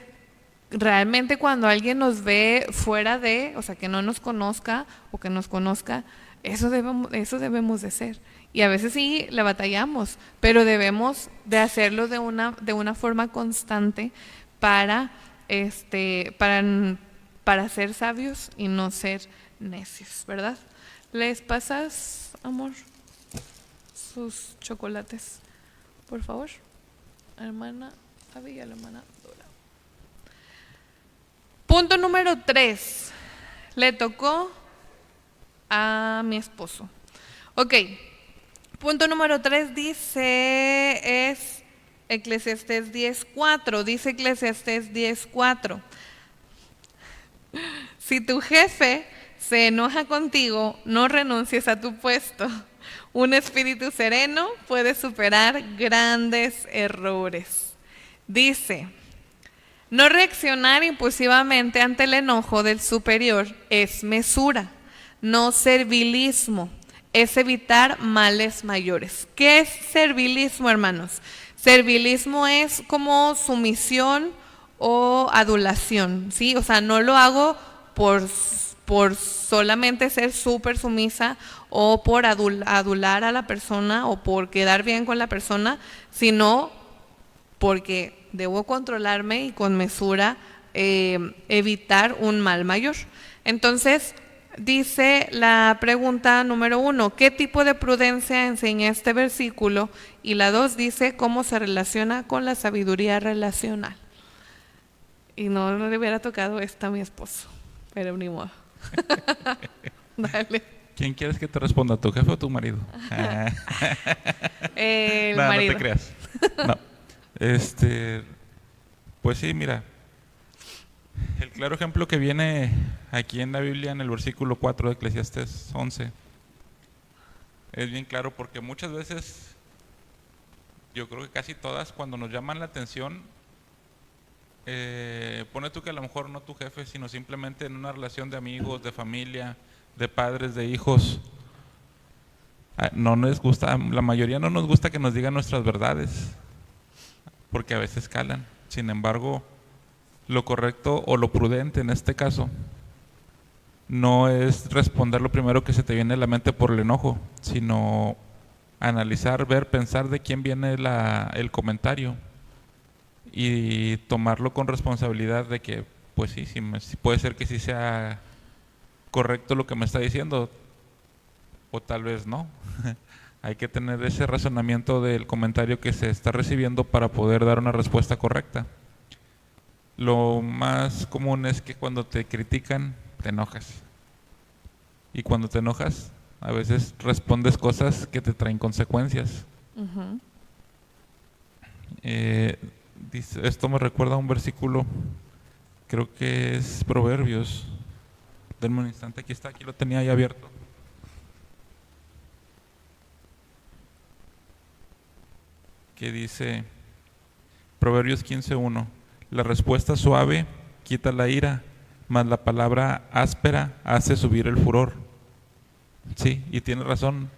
realmente cuando alguien nos ve fuera de, o sea, que no nos conozca o que nos conozca, eso debemos de ser. Y a veces sí la batallamos, pero debemos de hacerlo de una forma constante para ser sabios y no ser necios, ¿verdad? ¿Les pasas, amor, sus chocolates, por favor? Hermana Abby y a la hermana Dora. Punto número 3. Le tocó a mi esposo. Ok. Punto número 3 es Eclesiastés 10:4. Dice Eclesiastés 10:4. Si tu jefe se enoja contigo, no renuncies a tu puesto. Un espíritu sereno puede superar grandes errores. Dice, no reaccionar impulsivamente ante el enojo del superior es mesura, no servilismo, es evitar males mayores. ¿Qué es servilismo, hermanos? Servilismo es como sumisión o adulación, ¿sí? O sea, no lo hago por solamente ser súper sumisa o por adular a la persona o por quedar bien con la persona, sino porque debo controlarme y con mesura evitar un mal mayor. Entonces, dice la pregunta número 1, ¿qué tipo de prudencia enseña este versículo? Y la 2 dice, ¿cómo se relaciona con la sabiduría relacional? Y no le hubiera tocado esta a mi esposo, pero ni modo. Dale. ¿Quién quieres que te responda, tu jefe o tu marido? El No, marido. no te creas. No. Pues sí, mira. El claro ejemplo que viene aquí en la Biblia, en el versículo 4 de Eclesiastés 11, es bien claro porque muchas veces, yo creo que casi todas, cuando nos llaman la atención, pone tú que a lo mejor no tu jefe, sino simplemente en una relación de amigos, de familia, de padres, de hijos, no nos gusta, la mayoría no nos gusta que nos digan nuestras verdades, porque a veces calan. Sin embargo, lo correcto o lo prudente en este caso no es responder lo primero que se te viene a la mente por el enojo, sino analizar, ver, pensar de quién viene el comentario y tomarlo con responsabilidad de que, pues sí, sí puede ser que sí sea correcto lo que me está diciendo, o tal vez no. Hay que tener ese razonamiento del comentario que se está recibiendo para poder dar una respuesta correcta. Lo más común es que cuando te critican, te enojas. Y cuando te enojas, a veces respondes cosas que te traen consecuencias. Uh-huh. Esto me recuerda a un versículo, creo que es Proverbios. Denme un instante, aquí está, aquí lo tenía ya abierto. Que dice, Proverbios 15:1, la respuesta suave quita la ira, mas la palabra áspera hace subir el furor. Sí, y tiene razón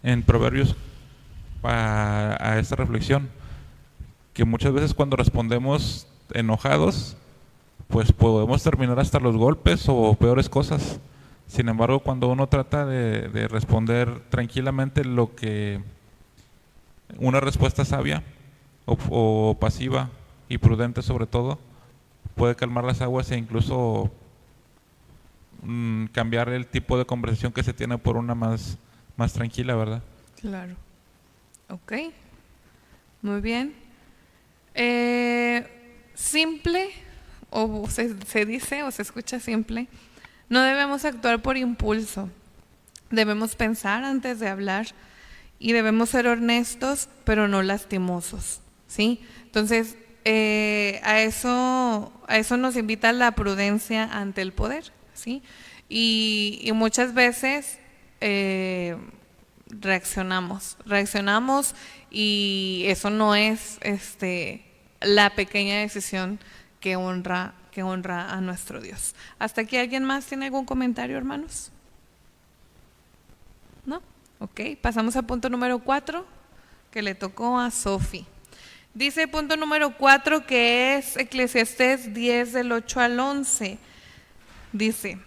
en Proverbios a esta reflexión, que muchas veces cuando respondemos enojados, pues podemos terminar hasta los golpes o peores cosas. Sin embargo, cuando uno trata de responder tranquilamente lo que una respuesta sabia o pasiva y prudente sobre todo, puede calmar las aguas e incluso cambiar el tipo de conversación que se tiene por una más tranquila, ¿verdad? Claro. Ok. Muy bien. Simple, o se dice o se escucha simple, no debemos actuar por impulso. Debemos pensar antes de hablar y debemos ser honestos, pero no lastimosos, ¿sí? Entonces, a eso nos invita la prudencia ante el poder, ¿sí? Y muchas veces reaccionamos y eso no es la pequeña decisión que honra a nuestro Dios. ¿Hasta aquí alguien más tiene algún comentario, hermanos? ¿No? Ok, pasamos a punto número 4, que le tocó a Sofi. Dice punto número 4, que es Eclesiastés 10 del 8 al 11. Dice: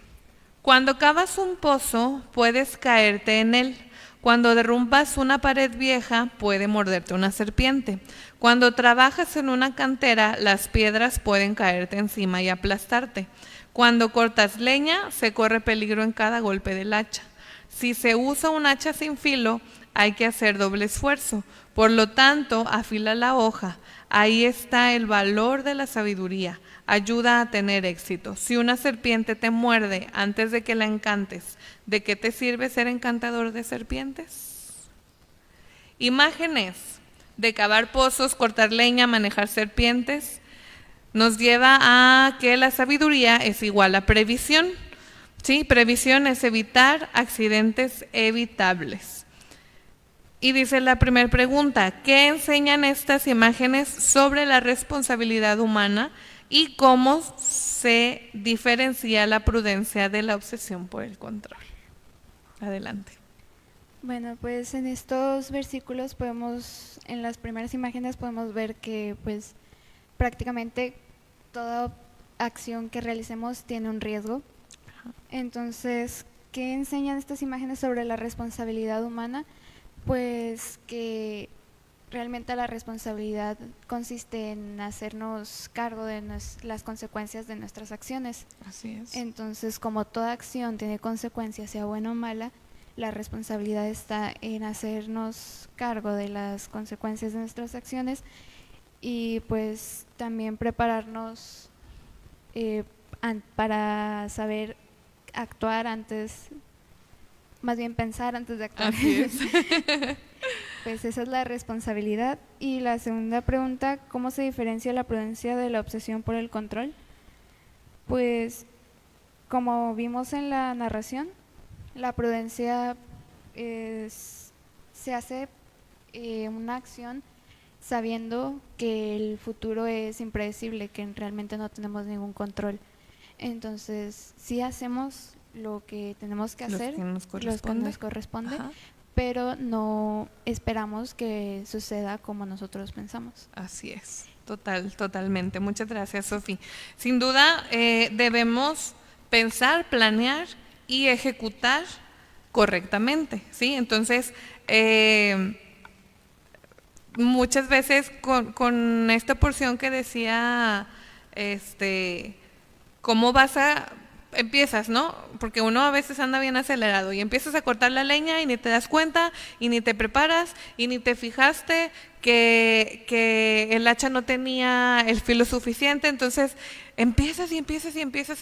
cuando cavas un pozo, puedes caerte en él. Cuando derrumbas una pared vieja, puede morderte una serpiente. Cuando trabajas en una cantera, las piedras pueden caerte encima y aplastarte. Cuando cortas leña, se corre peligro en cada golpe del hacha. Si se usa un hacha sin filo, hay que hacer doble esfuerzo. Por lo tanto, afila la hoja. Ahí está el valor de la sabiduría. Ayuda a tener éxito. Si una serpiente te muerde antes de que la encantes, ¿de qué te sirve ser encantador de serpientes? Imágenes de cavar pozos, cortar leña, manejar serpientes, nos lleva a que la sabiduría es igual a previsión. ¿Sí? Previsión es evitar accidentes evitables. Y dice la primera pregunta: ¿qué enseñan estas imágenes sobre la responsabilidad humana y cómo se diferencia la prudencia de la obsesión por el control? Adelante. Bueno, pues en estos versículos podemos, en las primeras imágenes podemos ver que pues prácticamente toda acción que realicemos tiene un riesgo. Entonces, ¿qué enseñan estas imágenes sobre la responsabilidad humana? Pues que realmente la responsabilidad consiste en hacernos cargo de las consecuencias de nuestras acciones. Así es. Entonces, como toda acción tiene consecuencias, sea buena o mala, la responsabilidad está en hacernos cargo de las consecuencias de nuestras acciones y pues también prepararnos para saber actuar antes, más bien pensar antes de actuar. Así es. Pues esa es la responsabilidad. Y la segunda pregunta, ¿cómo se diferencia la prudencia de la obsesión por el control? Pues como vimos en la narración, la prudencia se hace una acción sabiendo que el futuro es impredecible, que realmente no tenemos ningún control. Entonces, sí hacemos lo que tenemos que hacer, Lo que nos corresponde. Ajá. Pero no esperamos que suceda como nosotros pensamos. Así es, totalmente. Muchas gracias, Sofi. Sin duda, debemos pensar, planear y ejecutar correctamente, ¿sí? Entonces, muchas veces con esta porción que decía, ¿cómo empiezas, ¿no? Porque uno a veces anda bien acelerado y empiezas a cortar la leña y ni te das cuenta y ni te preparas y ni te fijaste que el hacha no tenía el filo suficiente, entonces empiezas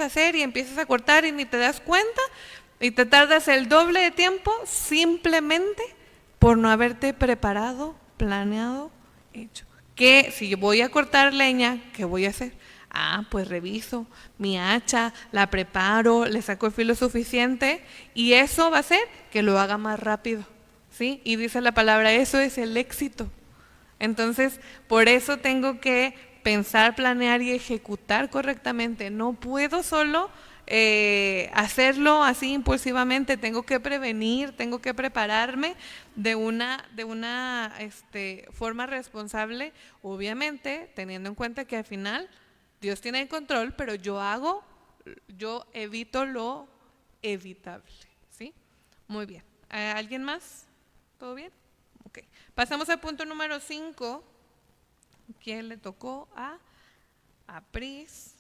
a hacer y empiezas a cortar y ni te das cuenta y te tardas el doble de tiempo simplemente por no haberte preparado, planeado, hecho. Que si voy a cortar leña, ¿qué voy a hacer? Pues reviso mi hacha, la preparo, le saco el filo suficiente y eso va a hacer que lo haga más rápido, ¿sí? Y dice la palabra, eso es el éxito. Entonces, por eso tengo que pensar, planear y ejecutar correctamente. No puedo solo hacerlo así impulsivamente, tengo que prevenir, tengo que prepararme de una forma responsable, obviamente teniendo en cuenta que al final Dios tiene el control, pero yo evito lo evitable, ¿sí? Muy bien. ¿Alguien más? ¿Todo bien? Ok. Pasamos al punto número 5. ¿Quién le tocó? A Pris.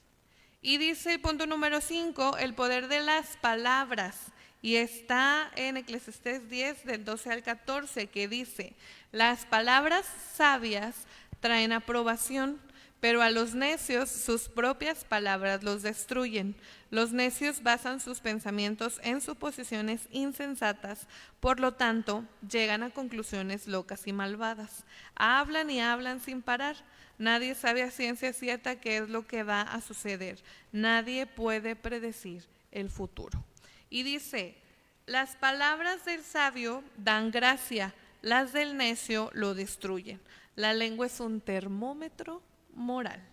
Y dice el punto número 5, el poder de las palabras. Y está en Eclesiastés 10, del 12 al 14, que dice: las palabras sabias traen aprobación, pero a los necios sus propias palabras los destruyen. Los necios basan sus pensamientos en suposiciones insensatas, por lo tanto, llegan a conclusiones locas y malvadas. Hablan y hablan sin parar. Nadie sabe a ciencia cierta qué es lo que va a suceder. Nadie puede predecir el futuro. Y dice, las palabras del sabio dan gracia, las del necio lo destruyen. La lengua es un termómetro moral.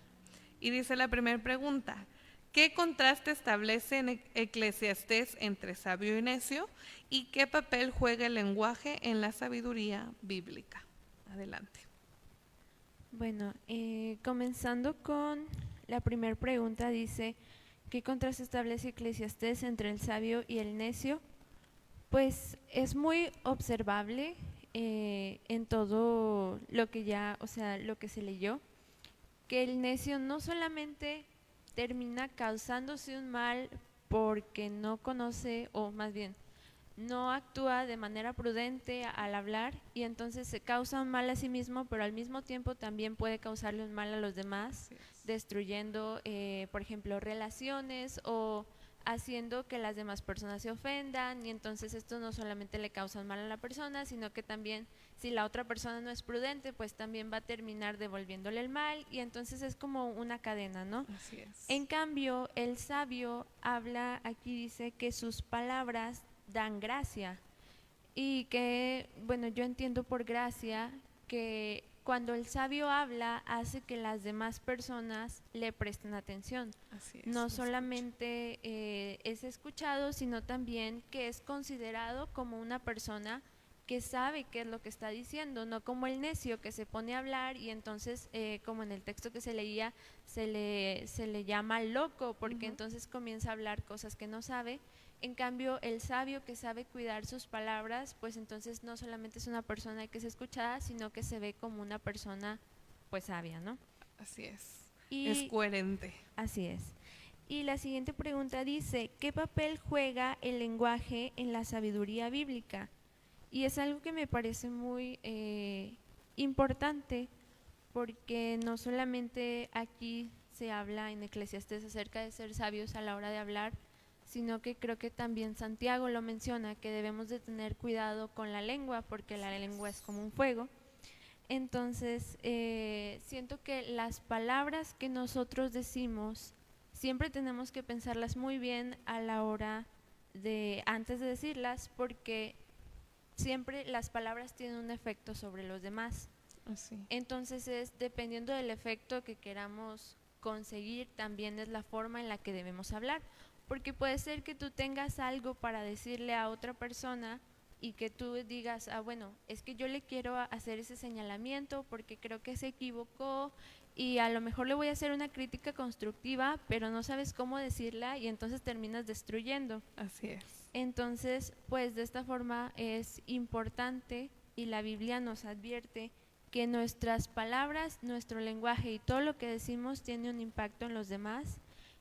Y dice la primera pregunta, ¿Qué contraste establece en Eclesiastés entre sabio y necio? ¿Y qué papel juega el lenguaje en la sabiduría bíblica? Adelante. Bueno, comenzando con la primera pregunta, dice, ¿qué contraste establece Eclesiastés entre el sabio y el necio? Pues es muy observable en todo lo que ya, o sea, lo que se leyó, que el necio no solamente termina causándose un mal porque no conoce, o más bien, no actúa de manera prudente al hablar y entonces se causa un mal a sí mismo, pero al mismo tiempo también puede causarle un mal a los demás, destruyendo, por ejemplo, relaciones o haciendo que las demás personas se ofendan, y entonces esto no solamente le causa un mal a la persona, sino que también si la otra persona no es prudente, pues también va a terminar devolviéndole el mal, y entonces es como una cadena, ¿no? Así es. En cambio, el sabio habla, aquí dice que sus palabras dan gracia, y que, bueno, yo entiendo por gracia que cuando el sabio habla hace que las demás personas le presten atención. Así es, No lo solamente es escuchado, sino también que es considerado como una persona que sabe qué es lo que está diciendo, no como el necio que se pone a hablar y entonces, como en el texto que se leía, se le llama loco porque entonces comienza a hablar cosas que no sabe. En cambio, el sabio que sabe cuidar sus palabras, pues entonces no solamente es una persona que es escuchada, sino que se ve como una persona pues sabia, ¿no? Así es. Y Es coherente. así es. Y la siguiente pregunta dice, ¿qué papel juega el lenguaje en la sabiduría bíblica? Y es algo que me parece muy importante, porque no solamente aquí se habla en Eclesiastés acerca de ser sabios a la hora de hablar, sino que creo que también Santiago lo menciona, que debemos de tener cuidado con la lengua, porque la lengua es como un fuego. Entonces, siento que las palabras que nosotros decimos, siempre tenemos que pensarlas muy bien a la hora de, antes de decirlas, porque siempre las palabras tienen un efecto sobre los demás. Así. Entonces dependiendo del efecto que queramos conseguir, también es la forma en la que debemos hablar, porque puede ser que tú tengas algo para decirle a otra persona y que tú digas, bueno, es que yo le quiero hacer ese señalamiento porque creo que se equivocó y a lo mejor le voy a hacer una crítica constructiva, pero no sabes cómo decirla y entonces terminas destruyendo. Así es. Entonces, pues de esta forma es importante, y la Biblia nos advierte que nuestras palabras, nuestro lenguaje y todo lo que decimos tiene un impacto en los demás,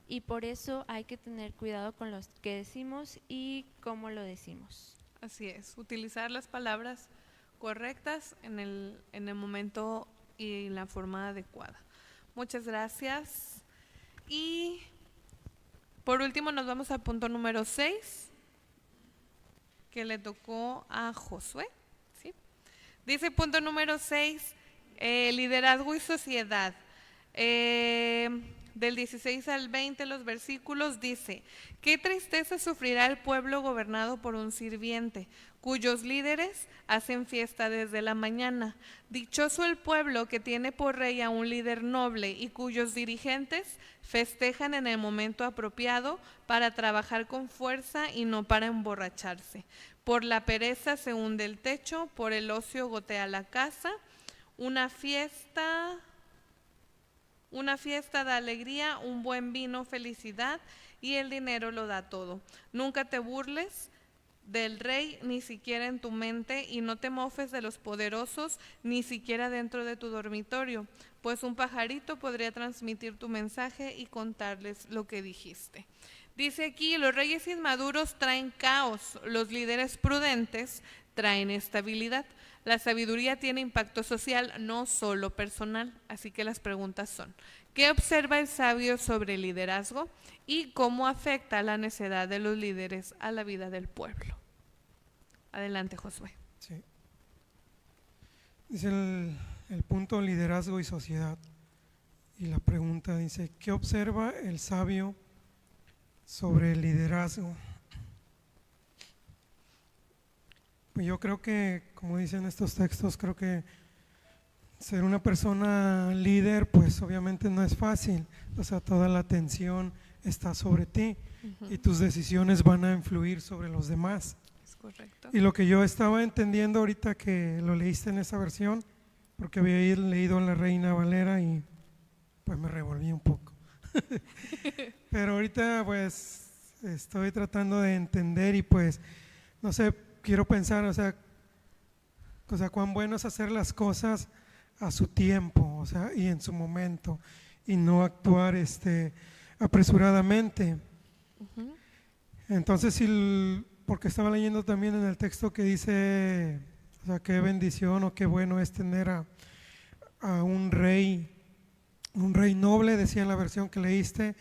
y por eso hay que tener cuidado con lo que decimos y cómo lo decimos. Así es. Utilizar las palabras correctas en el momento y en la forma adecuada. Muchas gracias. Y por último nos vamos al punto número 6, que le tocó a Josué. ¿Sí? Dice punto número 6, liderazgo y sociedad. Del 16 al 20 los versículos dice, qué tristeza sufrirá el pueblo gobernado por un sirviente, cuyos líderes hacen fiesta desde la mañana. Dichoso el pueblo que tiene por rey a un líder noble y cuyos dirigentes festejan en el momento apropiado para trabajar con fuerza y no para emborracharse. Por la pereza se hunde el techo, por el ocio gotea la casa. Una fiesta da alegría, un buen vino felicidad, y el dinero lo da todo. Nunca te burles del rey, ni siquiera en tu mente, y no te mofes de los poderosos, ni siquiera dentro de tu dormitorio, pues un pajarito podría transmitir tu mensaje y contarles lo que dijiste. Dice aquí, los reyes inmaduros traen caos, los líderes prudentes traen estabilidad. La sabiduría tiene impacto social, no solo personal. Así que las preguntas son, ¿qué observa el sabio sobre el liderazgo y cómo afecta la necedad de los líderes a la vida del pueblo? Adelante, Josué. Sí. Dice el punto liderazgo y sociedad. Y la pregunta dice, ¿qué observa el sabio sobre el liderazgo? Pues yo creo que, como dicen estos textos, creo que ser una persona líder, pues obviamente no es fácil. O sea, toda la atención está sobre ti Ujú. y tus decisiones van a influir sobre los demás. Es correcto. Y lo que yo estaba entendiendo ahorita que lo leíste en esa versión, porque había leído la Reina Valera y pues me revolví un poco. Pero ahorita pues estoy tratando de entender y pues, no sé, quiero pensar, o sea, cuán bueno es hacer las cosas a su tiempo, o sea, y en su momento, y no actuar apresuradamente. Ujú. Entonces, porque estaba leyendo también en el texto que dice, o sea, qué bendición o qué bueno es tener a un rey noble, decía en la versión que leíste,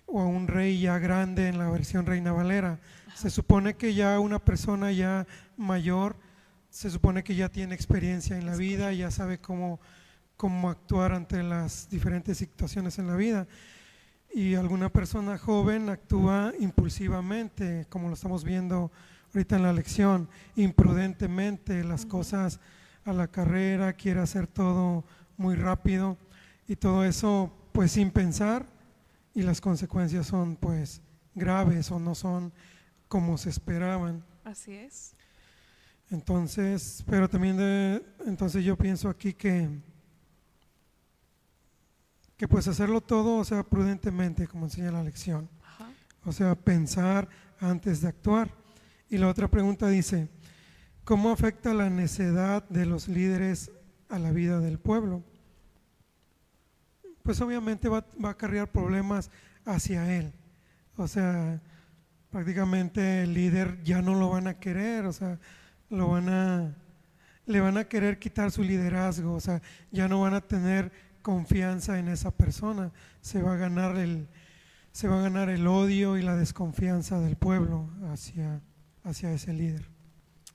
o a un rey ya grande en la versión Reina Valera. Se supone que ya una persona ya mayor, se supone que ya tiene experiencia en la vida, ya sabe cómo actuar ante las diferentes situaciones en la vida. Y alguna persona joven actúa impulsivamente, como lo estamos viendo ahorita en la lección, imprudentemente, las cosas a la carrera, quiere hacer todo muy rápido y todo eso pues sin pensar, y las consecuencias son pues graves o no son como se esperaban. Así es. Entonces, pero también entonces yo pienso aquí que pues hacerlo todo, o sea, prudentemente, como enseña la lección. Ajá. O sea, pensar antes de actuar. Y la otra pregunta dice, ¿cómo afecta la necedad de los líderes a la vida del pueblo? Pues obviamente va a acarrear problemas hacia él. O sea, prácticamente el líder ya no lo van a querer, o sea, le van a querer quitar su liderazgo, o sea, ya no van a tener confianza en esa persona, se va a ganar el odio y la desconfianza del pueblo hacia ese líder.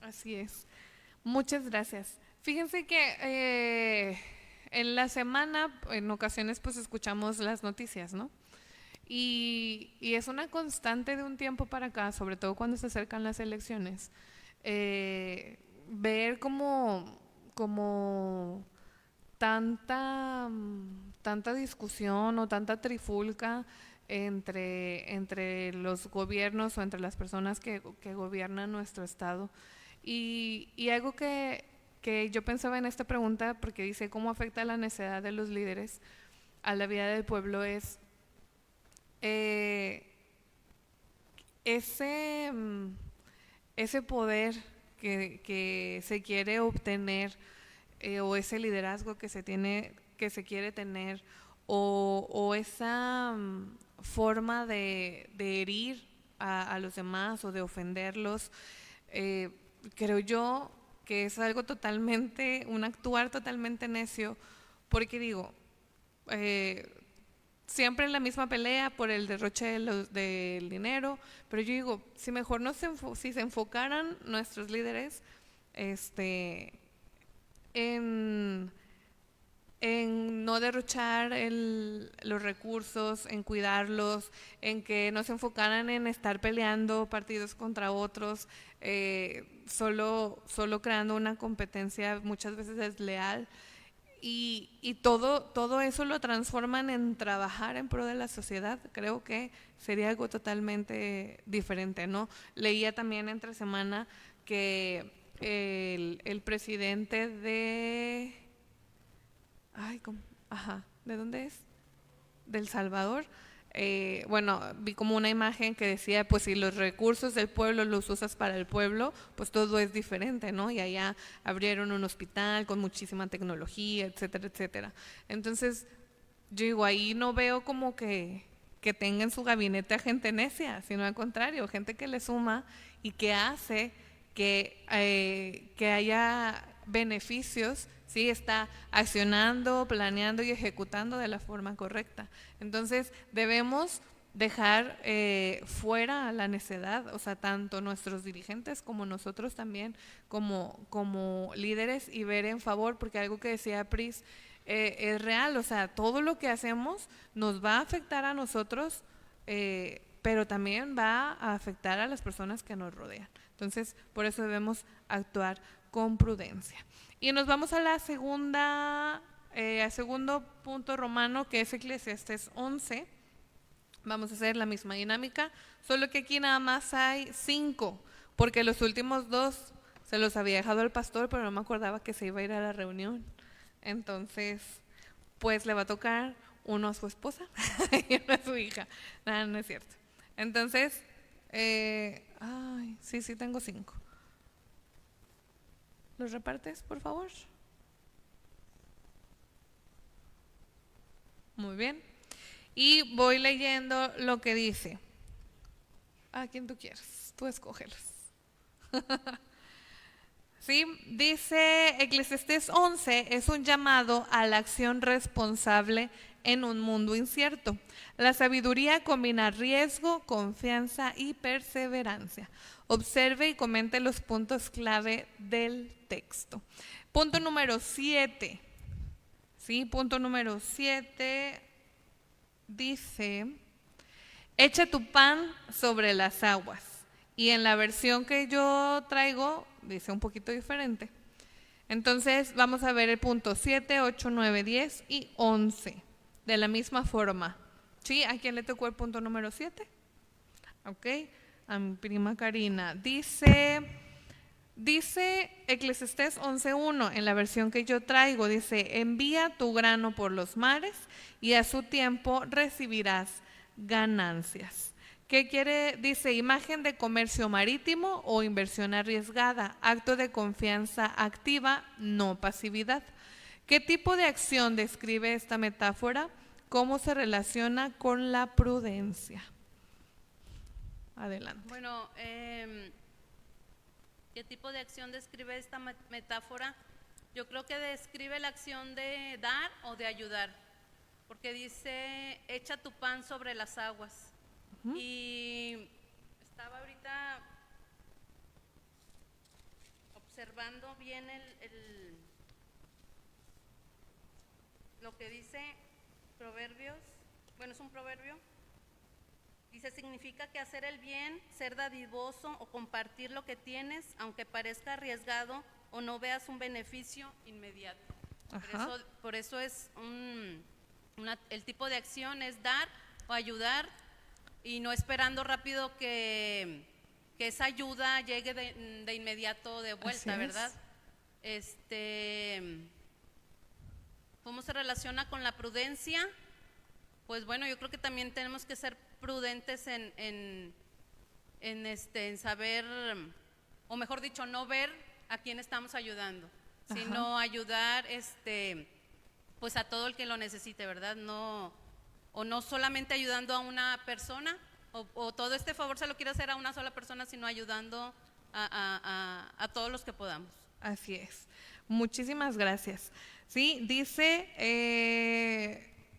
Así es. Muchas gracias. Fíjense que en la semana, en ocasiones, pues escuchamos las noticias, ¿no? Y es una constante de un tiempo para acá, sobre todo cuando se acercan las elecciones, ver como tanta discusión o tanta trifulca entre los gobiernos o entre las personas que gobiernan nuestro estado. Y algo que yo pensaba en esta pregunta, porque dice cómo afecta la necedad de los líderes a la vida del pueblo, es ese poder que se quiere obtener, o ese liderazgo que se quiere tener, o esa forma de herir a los demás o de ofenderlos, creo yo que es algo un actuar totalmente necio, porque digo, siempre en la misma pelea por el derroche del dinero, pero yo digo, si mejor si se enfocaran nuestros líderes en no derrochar los recursos, en cuidarlos, en que no se enfocaran en estar peleando partidos contra otros, solo creando una competencia muchas veces desleal, y todo eso lo transforman en trabajar en pro de la sociedad. Creo que sería algo totalmente diferente, ¿no? Leía también entre semana que el presidente de... ¿de dónde es? Del Salvador. Bueno, vi como una imagen que decía, pues si los recursos del pueblo los usas para el pueblo, pues todo es diferente, ¿no? Y allá abrieron un hospital con muchísima tecnología, etcétera, etcétera. Entonces, yo digo, ahí no veo como que tenga en su gabinete a gente necia, sino al contrario, gente que le suma y que hace que haya beneficios, ¿sí? Está accionando, planeando y ejecutando de la forma correcta. Entonces debemos dejar fuera la necedad, o sea, tanto nuestros dirigentes como nosotros también como líderes, y ver en favor, porque algo que decía Pris es real, o sea, todo lo que hacemos nos va a afectar a nosotros, pero también va a afectar a las personas que nos rodean. Entonces, por eso debemos actuar con prudencia. Y nos vamos a la al segundo punto romano, que es Eclesiastés 11, Vamos a hacer la misma dinámica, solo que aquí nada más hay 5, porque los últimos 2 se los había dejado el pastor, pero no me acordaba que se iba a ir a la reunión. Entonces, pues le va a tocar uno a su esposa y uno a su hija. Nada, no es cierto. Entonces, sí, tengo 5. ¿Los repartes, por favor? Muy bien. Y voy leyendo lo que dice. ¿A quién tú quieres? Tú escógelos. ¿Sí? Dice Eclesiastés 11, es un llamado a la acción responsable en un mundo incierto. La sabiduría combina riesgo, confianza y perseverancia. Observe y comente los puntos clave del texto. Punto número 7. ¿Sí? Punto número 7 dice, echa tu pan sobre las aguas. Y en la versión que yo traigo, dice un poquito diferente. Entonces vamos a ver el punto 7, 8, 9, 10 y 11. De la misma forma. ¿Sí? ¿A quién le tocó el punto número 7? Ok. A mi prima Karina. Dice Eclesiastés 11:1 en la versión que yo traigo. Dice, envía tu grano por los mares y a su tiempo recibirás ganancias. ¿Qué quiere? Dice, imagen de comercio marítimo o inversión arriesgada, acto de confianza activa, no pasividad. ¿Qué tipo de acción describe esta metáfora? ¿Cómo se relaciona con la prudencia? Adelante. Bueno, ¿qué tipo de acción describe esta metáfora? Yo creo que describe la acción de dar o de ayudar, porque dice, echa tu pan sobre las aguas. Y estaba ahorita observando bien lo que dice Proverbios, bueno, es un proverbio, dice, significa que hacer el bien, ser dadivoso o compartir lo que tienes, aunque parezca arriesgado o no veas un beneficio inmediato. Por eso es el tipo de acción es dar o ayudar, y no esperando rápido que esa ayuda llegue de inmediato de vuelta, ¿verdad? ¿Cómo se relaciona con la prudencia? Pues bueno, yo creo que también tenemos que ser prudentes en saber, o mejor dicho, no ver a quién estamos ayudando, sino ayudar pues a todo el que lo necesite, ¿verdad? No solamente ayudando a una persona, o todo este favor se lo quiere hacer a una sola persona, sino ayudando a todos los que podamos. Así es. Muchísimas gracias. Sí, dice,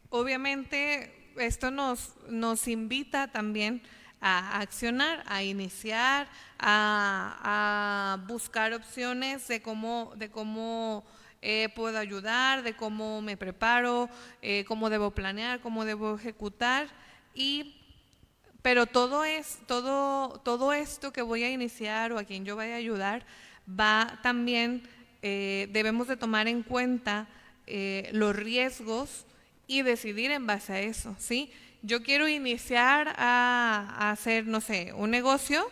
obviamente esto nos invita también a accionar, a iniciar, a buscar opciones de cómo puedo ayudar, de cómo me preparo, cómo debo planear, cómo debo ejecutar. Pero todo esto que voy a iniciar o a quien yo vaya a ayudar, va también, debemos de tomar en cuenta los riesgos y decidir en base a eso, ¿sí? Yo quiero iniciar a hacer, no sé, un negocio,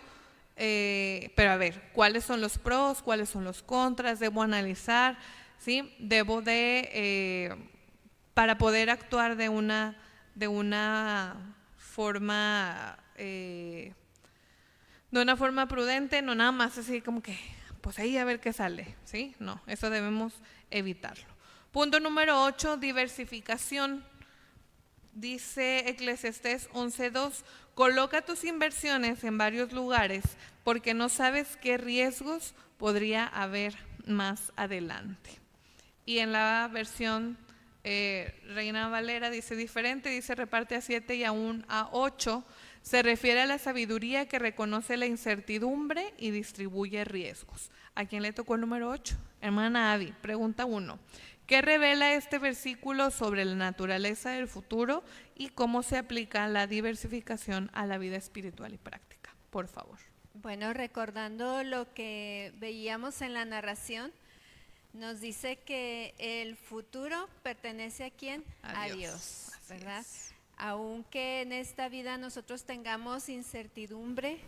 pero a ver, ¿cuáles son los pros, cuáles son los contras? Debo analizar, ¿sí? Debo para poder actuar de una forma prudente, no nada más así como que, pues ahí a ver qué sale, ¿sí? No, eso debemos evitarlo. Punto número 8, diversificación. Dice Eclesiastés 11:2, coloca tus inversiones en varios lugares porque no sabes qué riesgos podría haber más adelante. Y en la versión Reina Valera dice diferente, dice reparte a 7 y aún a 8, se refiere a la sabiduría que reconoce la incertidumbre y distribuye riesgos. ¿A quién le tocó el número 8? Hermana Avi, pregunta 1. ¿Qué revela este versículo sobre la naturaleza del futuro y cómo se aplica la diversificación a la vida espiritual y práctica? Por favor. Bueno, recordando lo que veíamos en la narración, nos dice que el futuro pertenece a ¿quién? A Dios, ¿verdad? aunque en esta vida nosotros tengamos incertidumbre,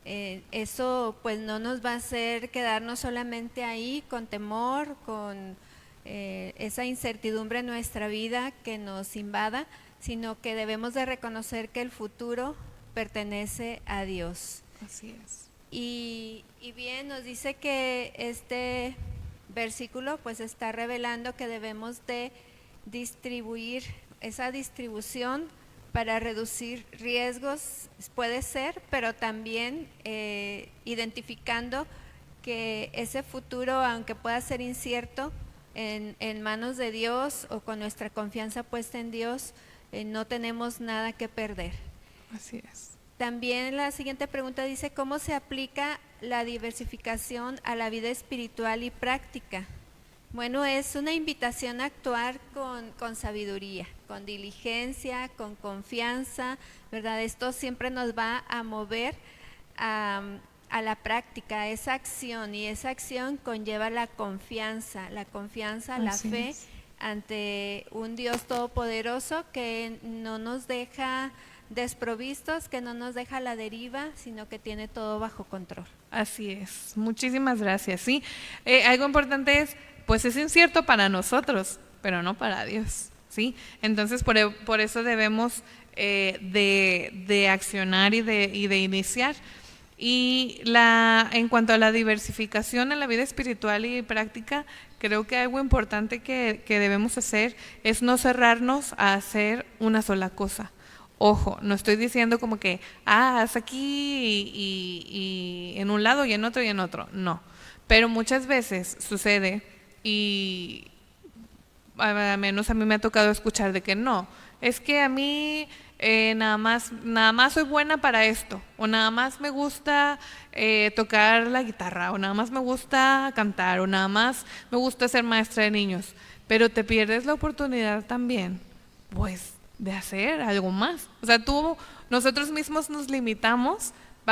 eso pues no nos va a hacer quedarnos solamente ahí con temor, con esa incertidumbre en nuestra vida que nos invada, sino que debemos de reconocer que el futuro pertenece a Dios. Así es. Y bien, nos dice que este versículo pues está revelando que debemos de distribuir esa distribución para reducir riesgos, puede ser, pero también identificando que ese futuro, aunque pueda ser incierto, en manos de Dios o con nuestra confianza puesta en Dios, no tenemos nada que perder. Así es. También la siguiente pregunta dice, ¿cómo se aplica la diversificación a la vida espiritual y práctica? Bueno, es una invitación a actuar con sabiduría, con diligencia, con confianza, ¿verdad? Esto siempre nos va a mover a la práctica, a esa acción, y esa acción conlleva la confianza, la Así fe es. ante un Dios todopoderoso que no nos deja desprovistos, que no nos deja a la deriva, sino que tiene todo bajo control. Así es. Muchísimas gracias. Sí, algo importante es, pues es incierto para nosotros, pero no para Dios, ¿sí? Entonces, por eso debemos de accionar y de iniciar. Y en cuanto a la diversificación en la vida espiritual y práctica, creo que algo importante que debemos hacer es no cerrarnos a hacer una sola cosa. Ojo, no estoy diciendo como que, haz aquí y en un lado y en otro y en otro, no. Pero muchas veces sucede, y al menos a mí me ha tocado escuchar de que no, es que a mí nada más soy buena para esto, o nada más me gusta tocar la guitarra, o nada más me gusta cantar, o nada más me gusta ser maestra de niños, pero te pierdes la oportunidad también, pues, de hacer algo más. O sea, nosotros mismos nos limitamos o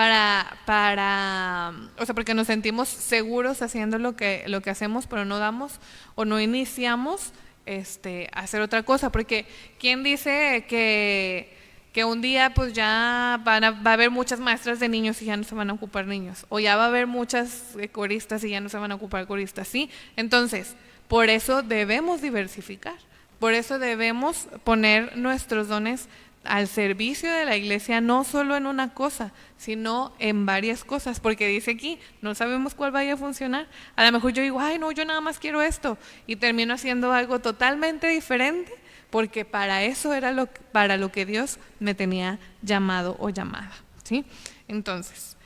sea, porque nos sentimos seguros haciendo lo que hacemos, pero no damos o no iniciamos a hacer otra cosa, porque ¿quién dice que un día pues ya va a haber muchas maestras de niños y ya no se van a ocupar niños, o ya va a haber muchas coristas y ya no se van a ocupar coristas, ¿sí? Entonces, por eso debemos diversificar, por eso debemos poner nuestros dones al servicio de la iglesia, no solo en una cosa, sino en varias cosas, porque dice aquí, no sabemos cuál vaya a funcionar. A lo mejor yo digo, ay no, yo nada más quiero esto, y termino haciendo algo totalmente diferente, porque para eso era para lo que Dios me tenía llamado o llamada, ¿sí? Entonces,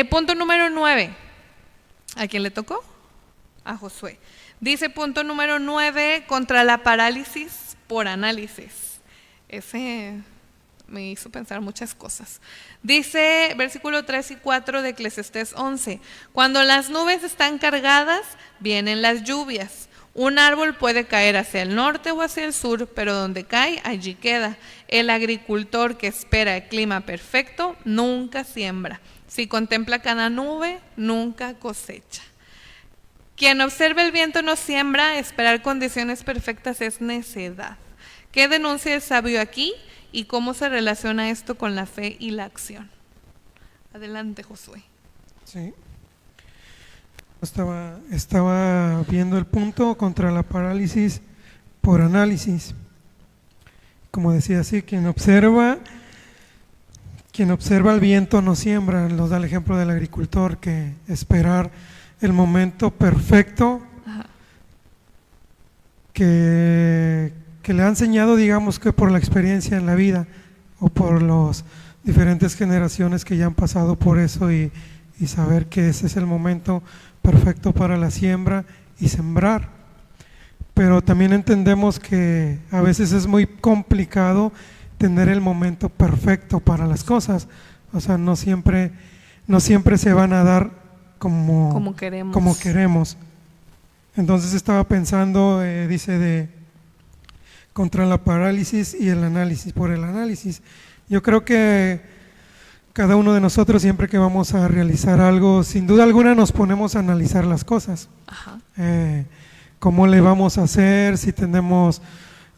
punto número 9, ¿a quién le tocó? A Josué. Dice punto número 9, contra la parálisis por análisis. Ese me hizo pensar muchas cosas. Dice versículo 3 y 4 de Eclesiastés 11, cuando las nubes están cargadas, vienen las lluvias. Un árbol puede caer hacia el norte o hacia el sur, pero donde cae, allí queda. El agricultor que espera el clima perfecto nunca siembra. Si contempla cada nube, nunca cosecha. Quien observa el viento no siembra, esperar condiciones perfectas es necedad. ¿Qué denuncia el sabio aquí y cómo se relaciona esto con la fe y la acción? Adelante, Josué. Sí. Estaba viendo el punto contra la parálisis por análisis. Como decía así, quien observa el viento no siembra. Nos da el ejemplo del agricultor que esperar el momento perfecto que le ha enseñado, digamos que por la experiencia en la vida o por las diferentes generaciones que ya han pasado por eso y saber que ese es el momento perfecto para la siembra y sembrar. Pero también entendemos que a veces es muy complicado tener el momento perfecto para las cosas, o sea, no siempre se van a dar como queremos. Entonces estaba pensando, dice contra la parálisis y el análisis, por el análisis. Yo creo que cada uno de nosotros, siempre que vamos a realizar algo, sin duda alguna nos ponemos a analizar las cosas. Cómo le vamos a hacer, si tenemos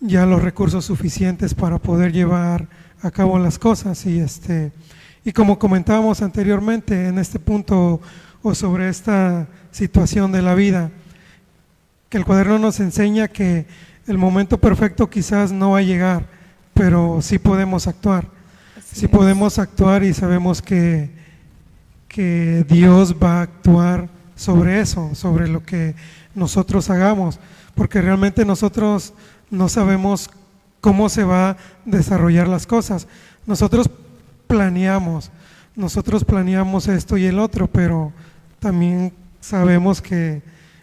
ya los recursos suficientes para poder llevar a cabo las cosas. Y como comentábamos anteriormente en este punto o sobre esta situación de la vida, que el cuaderno nos enseña que el momento perfecto quizás no va a llegar, pero sí podemos actuar. Sí podemos actuar y sabemos que Dios va a actuar sobre eso, sobre lo que nosotros hagamos, porque realmente nosotros no sabemos cómo se va a desarrollar las cosas. Nosotros planeamos esto y el otro, pero también sabemos que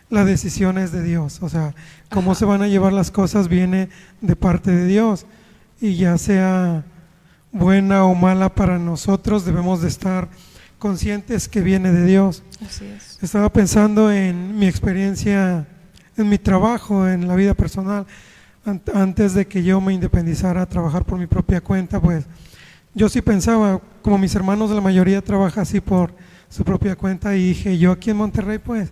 la decisión es de Dios, o sea, cómo se van a llevar las cosas viene de parte de Dios, y ya sea buena o mala para nosotros, debemos de estar conscientes que viene de Dios. Así es. Estaba pensando en mi experiencia, en mi trabajo, en la vida personal. Antes de que yo me independizara a trabajar por mi propia cuenta, pues yo sí pensaba, como mis hermanos la mayoría trabaja así por su propia cuenta, y dije, yo aquí en Monterrey pues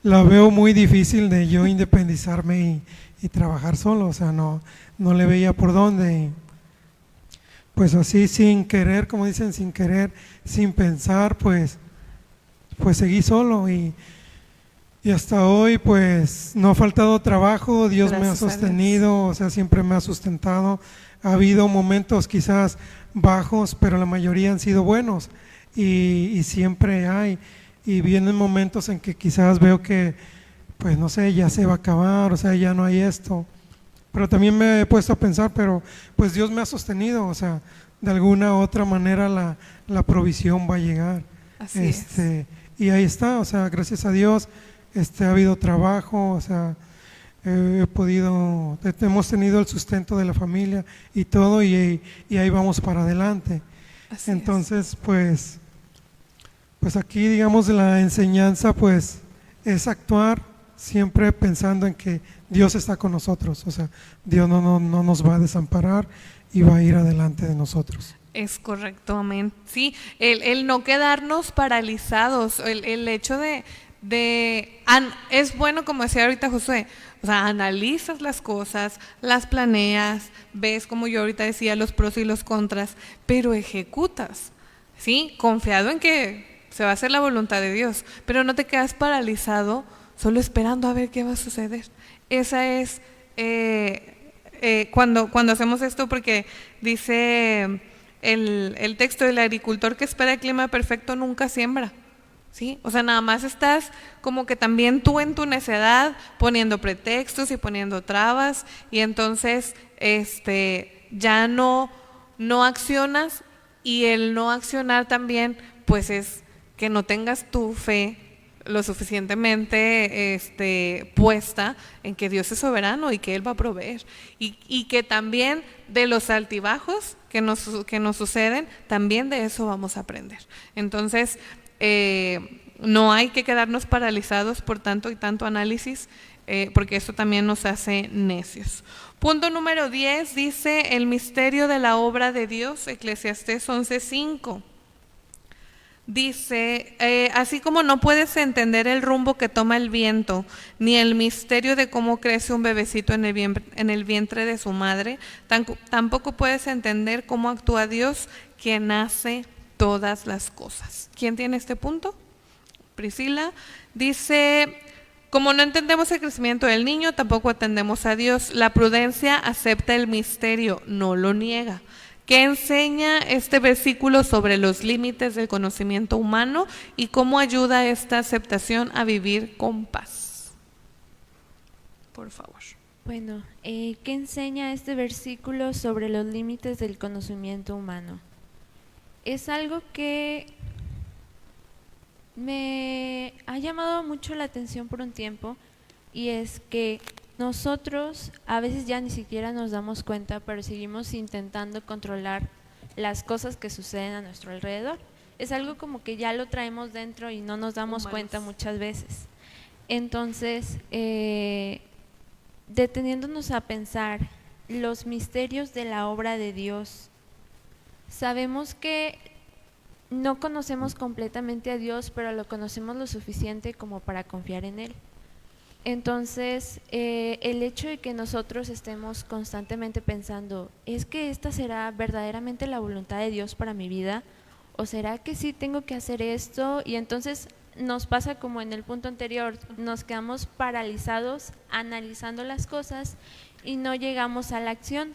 la veo muy difícil de yo independizarme y trabajar solo, o sea, no le veía por dónde. Y pues así sin querer, como dicen, sin querer, sin pensar, pues seguí solo y hasta hoy pues no ha faltado trabajo, Dios me ha sostenido, o sea, siempre me ha sustentado. Ha habido momentos quizás bajos, pero la mayoría han sido buenos, y siempre hay, y vienen momentos en que quizás veo que pues no sé, ya se va a acabar, o sea, ya no hay esto, pero también me he puesto a pensar, pero pues Dios me ha sostenido, o sea, de alguna u otra manera la provisión va a llegar. Así es. Y ahí está, o sea, gracias a Dios ha habido trabajo, o sea, hemos tenido el sustento de la familia y todo, y ahí vamos para adelante. Así Entonces, pues aquí, digamos, la enseñanza pues es actuar siempre pensando en que Dios está con nosotros, o sea, Dios no nos va a desamparar y va a ir adelante de nosotros. Es correcto, amén. Sí, el no quedarnos paralizados, el hecho es bueno, como decía ahorita Josué, o sea, analizas las cosas, las planeas, ves, como yo ahorita decía, los pros y los contras, pero ejecutas, ¿sí? Confiado en que se va a hacer la voluntad de Dios, pero no te quedas paralizado solo esperando a ver qué va a suceder. Esa es cuando hacemos esto, porque dice el texto, del agricultor que espera el clima perfecto nunca siembra, ¿sí? O sea, nada más estás como que también tú en tu necedad poniendo pretextos y poniendo trabas, y entonces ya no accionas, y el no accionar también pues es que no tengas tu fe lo suficientemente puesta en que Dios es soberano y que Él va a proveer, y que también de los altibajos que nos suceden, también de eso vamos a aprender. Entonces no hay que quedarnos paralizados por tanto y tanto análisis, porque eso también nos hace necios. Punto número 10 dice el misterio de la obra de Dios, Eclesiastés 11:5. Dice, así como no puedes entender el rumbo que toma el viento, ni el misterio de cómo crece un bebecito en el vientre de su madre, tampoco puedes entender cómo actúa Dios, quien hace todas las cosas. ¿Quién tiene este punto? Priscila. Dice, como no entendemos el crecimiento del niño, tampoco atendemos a Dios. La prudencia acepta el misterio, no lo niega. ¿Qué enseña este versículo sobre los límites del conocimiento humano y cómo ayuda esta aceptación a vivir con paz? Por favor. Bueno, ¿qué enseña este versículo sobre los límites del conocimiento humano? Es algo que me ha llamado mucho la atención por un tiempo, y es que nosotros a veces ya ni siquiera nos damos cuenta, pero seguimos intentando controlar las cosas que suceden a nuestro alrededor. Es algo como que ya lo traemos dentro y no nos damos cuenta muchas veces. Entonces, deteniéndonos a pensar los misterios de la obra de Dios, sabemos que no conocemos completamente a Dios, pero lo conocemos lo suficiente como para confiar en Él. Entonces, el hecho de que nosotros estemos constantemente pensando, ¿es que esta será verdaderamente la voluntad de Dios para mi vida? ¿O será que sí tengo que hacer esto? Y entonces nos pasa como en el punto anterior, nos quedamos paralizados analizando las cosas y no llegamos a la acción.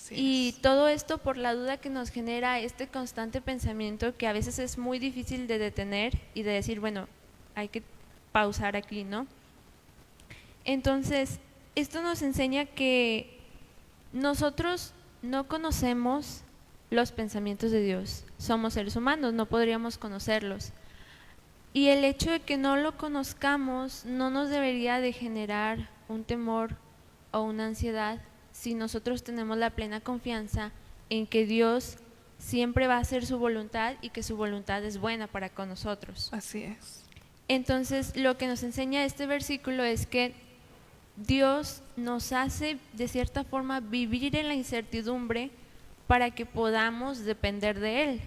Y todo esto por la duda que nos genera este constante pensamiento que a veces es muy difícil de detener y de decir, bueno, hay que pausar aquí, ¿no? Entonces, esto nos enseña que nosotros no conocemos los pensamientos de Dios. Somos seres humanos, no podríamos conocerlos. Y el hecho de que no lo conozcamos no nos debería de generar un temor o una ansiedad si nosotros tenemos la plena confianza en que Dios siempre va a hacer su voluntad y que su voluntad es buena para con nosotros. Así es. Entonces, lo que nos enseña este versículo es que Dios nos hace de cierta forma vivir en la incertidumbre para que podamos depender de Él,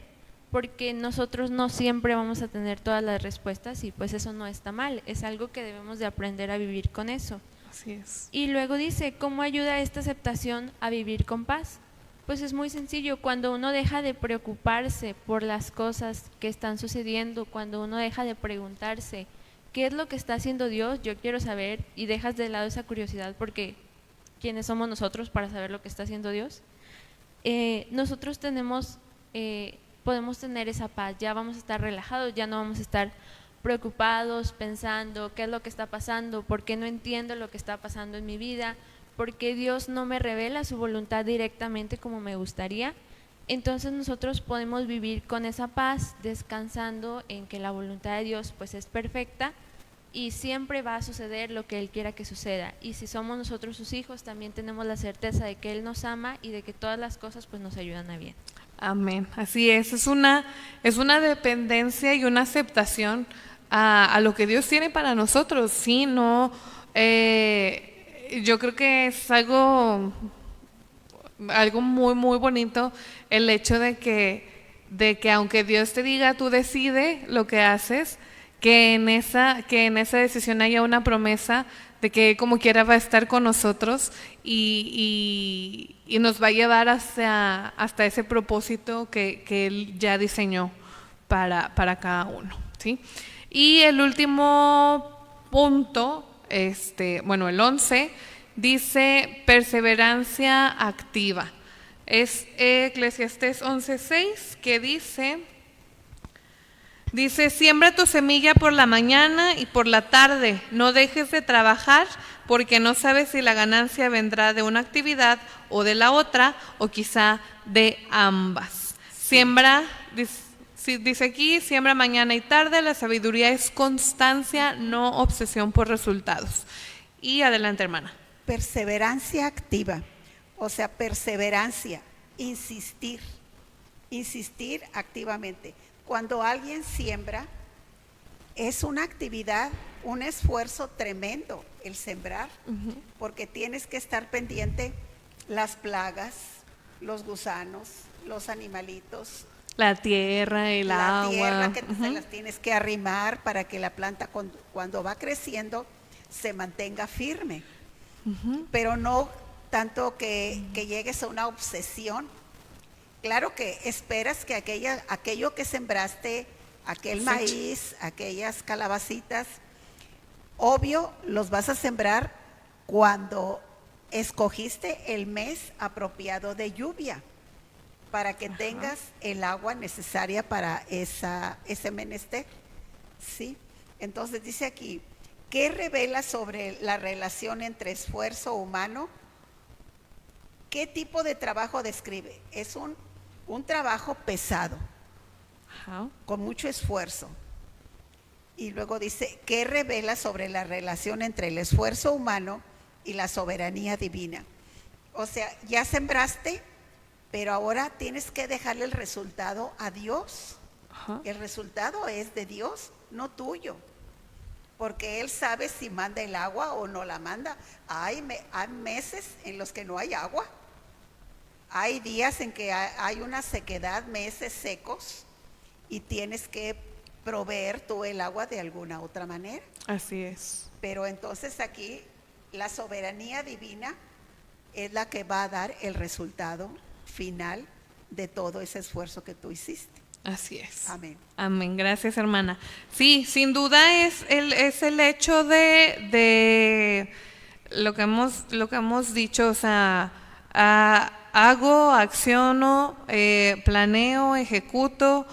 porque nosotros no siempre vamos a tener todas las respuestas y pues eso no está mal, es algo que debemos de aprender a vivir con eso. Así es. Y luego dice, ¿cómo ayuda esta aceptación a vivir con paz? Pues es muy sencillo, cuando uno deja de preocuparse por las cosas que están sucediendo, cuando uno deja de preguntarse, ¿qué es lo que está haciendo Dios? Yo quiero saber, y dejas de lado esa curiosidad porque ¿quiénes somos nosotros para saber lo que está haciendo Dios? Nosotros podemos tener esa paz, ya vamos a estar relajados, ya no vamos a estar preocupados, pensando qué es lo que está pasando, por qué no entiendo lo que está pasando en mi vida, por qué Dios no me revela su voluntad directamente como me gustaría. Entonces nosotros podemos vivir con esa paz, descansando en que la voluntad de Dios pues es perfecta y siempre va a suceder lo que Él quiera que suceda. Y si somos nosotros sus hijos, también tenemos la certeza de que Él nos ama y de que todas las cosas pues nos ayudan a bien. Amén, así es una dependencia y una aceptación a lo que Dios tiene para nosotros, sí, no, yo creo que es algo muy, muy bonito el hecho de que aunque Dios te diga, tú decides lo que haces, que en esa decisión haya una promesa de que como quiera va a estar con nosotros y nos va a llevar hasta ese propósito que Él ya diseñó para cada uno, ¿sí? Y el último punto, el 11, dice perseverancia activa. Es Eclesiastés 11:6 que dice, siembra tu semilla por la mañana y por la tarde, no dejes de trabajar porque no sabes si la ganancia vendrá de una actividad o de la otra o quizá de ambas. Siembra, dice aquí, siembra mañana y tarde, la sabiduría es constancia, no obsesión por resultados. Y adelante, hermana. Perseverancia activa, o sea, perseverancia, insistir activamente. Cuando alguien siembra, es una actividad, un esfuerzo tremendo el sembrar, porque tienes que estar pendiente las plagas, los gusanos, los animalitos, la tierra, el agua. La tierra que se las tienes que arrimar para que la planta cuando va creciendo se mantenga firme. Pero no tanto que llegues a una obsesión. Claro que esperas que aquello que sembraste, aquel maíz, aquellas calabacitas, obvio los vas a sembrar cuando escogiste el mes apropiado de lluvia, para que tengas el agua necesaria para ese menester, ¿sí? Entonces dice aquí, ¿qué revela sobre la relación entre esfuerzo humano? ¿Qué tipo de trabajo describe? Es un trabajo pesado, con mucho esfuerzo. Y luego dice, ¿qué revela sobre la relación entre el esfuerzo humano y la soberanía divina? O sea, ya sembraste, pero ahora tienes que dejarle el resultado a Dios. El resultado es de Dios, no tuyo. Porque Él sabe si manda el agua o no la manda. Hay meses en los que no hay agua. Hay días en que hay una sequedad, meses secos, y tienes que proveer tú el agua de alguna otra manera. Así es. Pero entonces aquí la soberanía divina es la que va a dar el resultado final de todo ese esfuerzo que tú hiciste. Así es. Amén. Amén. Gracias, hermana. Sí, sin duda es el hecho de lo que hemos dicho, o sea, hago, acciono, planeo, ejecuto,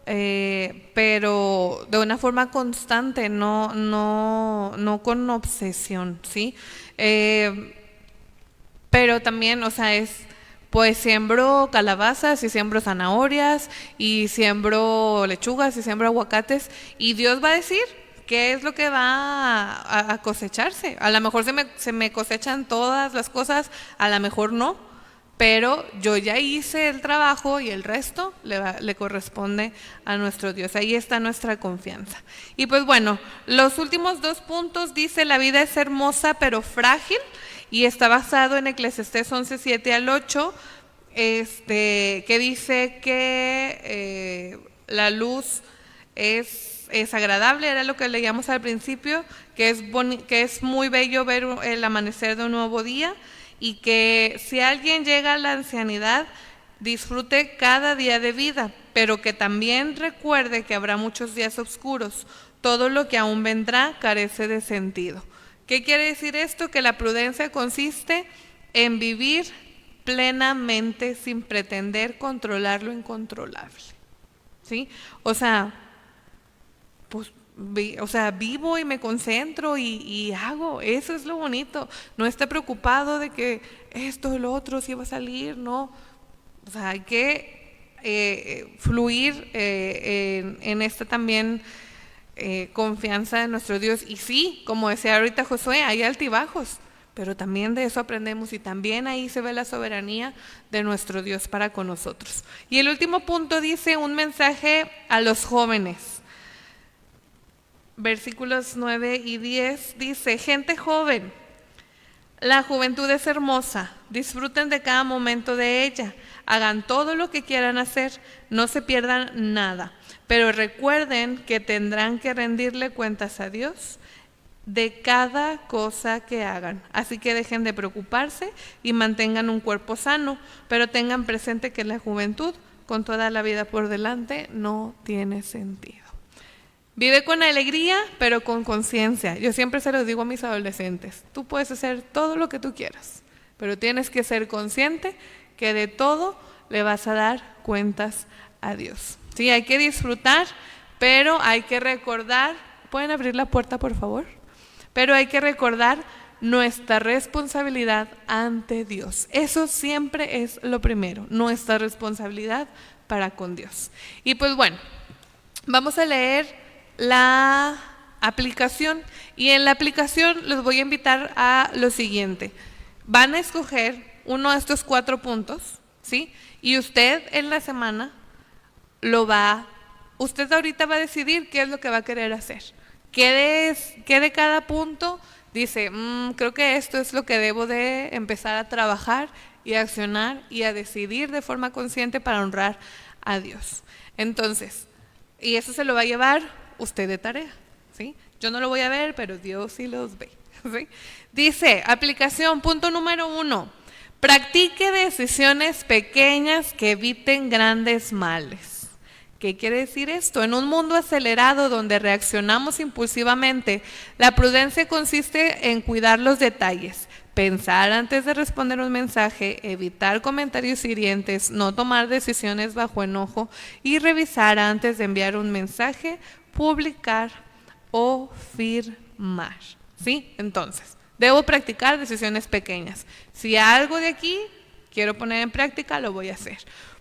pero de una forma constante, no con obsesión, ¿sí? Pero también, o sea, pues siembro calabazas y siembro zanahorias y siembro lechugas y siembro aguacates, y Dios va a decir qué es lo que va a cosecharse. A lo mejor se me cosechan todas las cosas, a lo mejor no, pero yo ya hice el trabajo y el resto le corresponde a nuestro Dios. Ahí está nuestra confianza. Y pues bueno, los últimos 2 puntos dice: la vida es hermosa pero frágil, y está basado en Eclesiastés 11, 7 al 8, que dice que la luz es agradable, era lo que leíamos al principio, que es muy bello ver el amanecer de un nuevo día, y que si alguien llega a la ancianidad, disfrute cada día de vida, pero que también recuerde que habrá muchos días oscuros. Todo lo que aún vendrá carece de sentido. ¿Qué quiere decir esto? Que la prudencia consiste en vivir plenamente sin pretender controlar lo incontrolable, ¿sí? O sea, pues, vivo y me concentro y hago. Eso es lo bonito. No estar preocupado de que esto o lo otro si va a salir, no. O sea, hay que fluir en esta también confianza en nuestro Dios. Y sí, como decía ahorita Josué, hay altibajos, pero también de eso aprendemos, y también ahí se ve la soberanía de nuestro Dios para con nosotros. Y el último punto dice un mensaje a los jóvenes. Versículos 9 y 10 dice: gente joven, la juventud es hermosa, disfruten de cada momento de ella, hagan todo lo que quieran hacer, no se pierdan nada, pero recuerden que tendrán que rendirle cuentas a Dios de cada cosa que hagan. Así que dejen de preocuparse y mantengan un cuerpo sano, pero tengan presente que la juventud, con toda la vida por delante, no tiene sentido. Vive con alegría, pero con conciencia. Yo siempre se lo digo a mis adolescentes: tú puedes hacer todo lo que tú quieras, pero tienes que ser consciente que de todo le vas a dar cuentas a Dios. Sí, hay que disfrutar, pero hay que recordar. ¿Pueden abrir la puerta, por favor? Pero hay que recordar nuestra responsabilidad ante Dios. Eso siempre es lo primero, nuestra responsabilidad para con Dios. Y pues bueno, vamos a leer la aplicación, y en la aplicación los voy a invitar a lo siguiente: van a escoger uno de estos 4 puntos, ¿sí? Y usted en la semana usted ahorita va a decidir qué es lo que va a querer hacer, qué de cada punto dice: creo que esto es lo que debo de empezar a trabajar y a accionar y a decidir de forma consciente para honrar a Dios. Entonces, y eso se lo va a llevar usted de tarea, ¿sí? Yo no lo voy a ver, pero Dios sí los ve, ¿sí? Dice, aplicación, punto número 1: practique decisiones pequeñas que eviten grandes males. ¿Qué quiere decir esto? En un mundo acelerado donde reaccionamos impulsivamente, la prudencia consiste en cuidar los detalles, pensar antes de responder un mensaje, evitar comentarios hirientes, no tomar decisiones bajo enojo y revisar antes de enviar un mensaje, publicar o firmar, ¿sí? Entonces, debo practicar decisiones pequeñas. Si algo de aquí quiero poner en práctica, lo voy a hacer.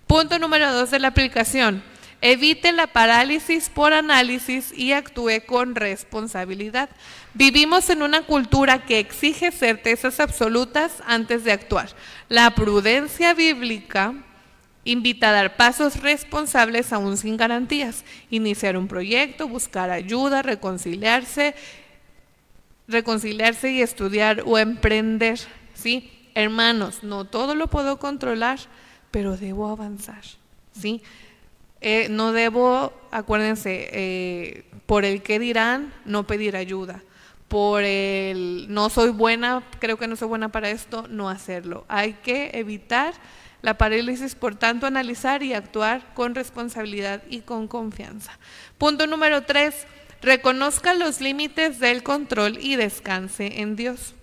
Punto número 2 de la aplicación: evite la parálisis por análisis y actúe con responsabilidad. Vivimos en una cultura que exige certezas absolutas antes de actuar. La prudencia bíblica invita a dar pasos responsables aún sin garantías, iniciar un proyecto, buscar ayuda, reconciliarse y estudiar o emprender, ¿sí? Hermanos, no todo lo puedo controlar, pero debo avanzar, ¿sí? No debo, acuérdense, por el qué dirán, no pedir ayuda. Por el no soy buena, creo que no soy buena para esto, no hacerlo. Hay que evitar la parálisis, por tanto, analizar y actuar con responsabilidad y con confianza. Punto número 3, reconozca los límites del control y descanse en Dios.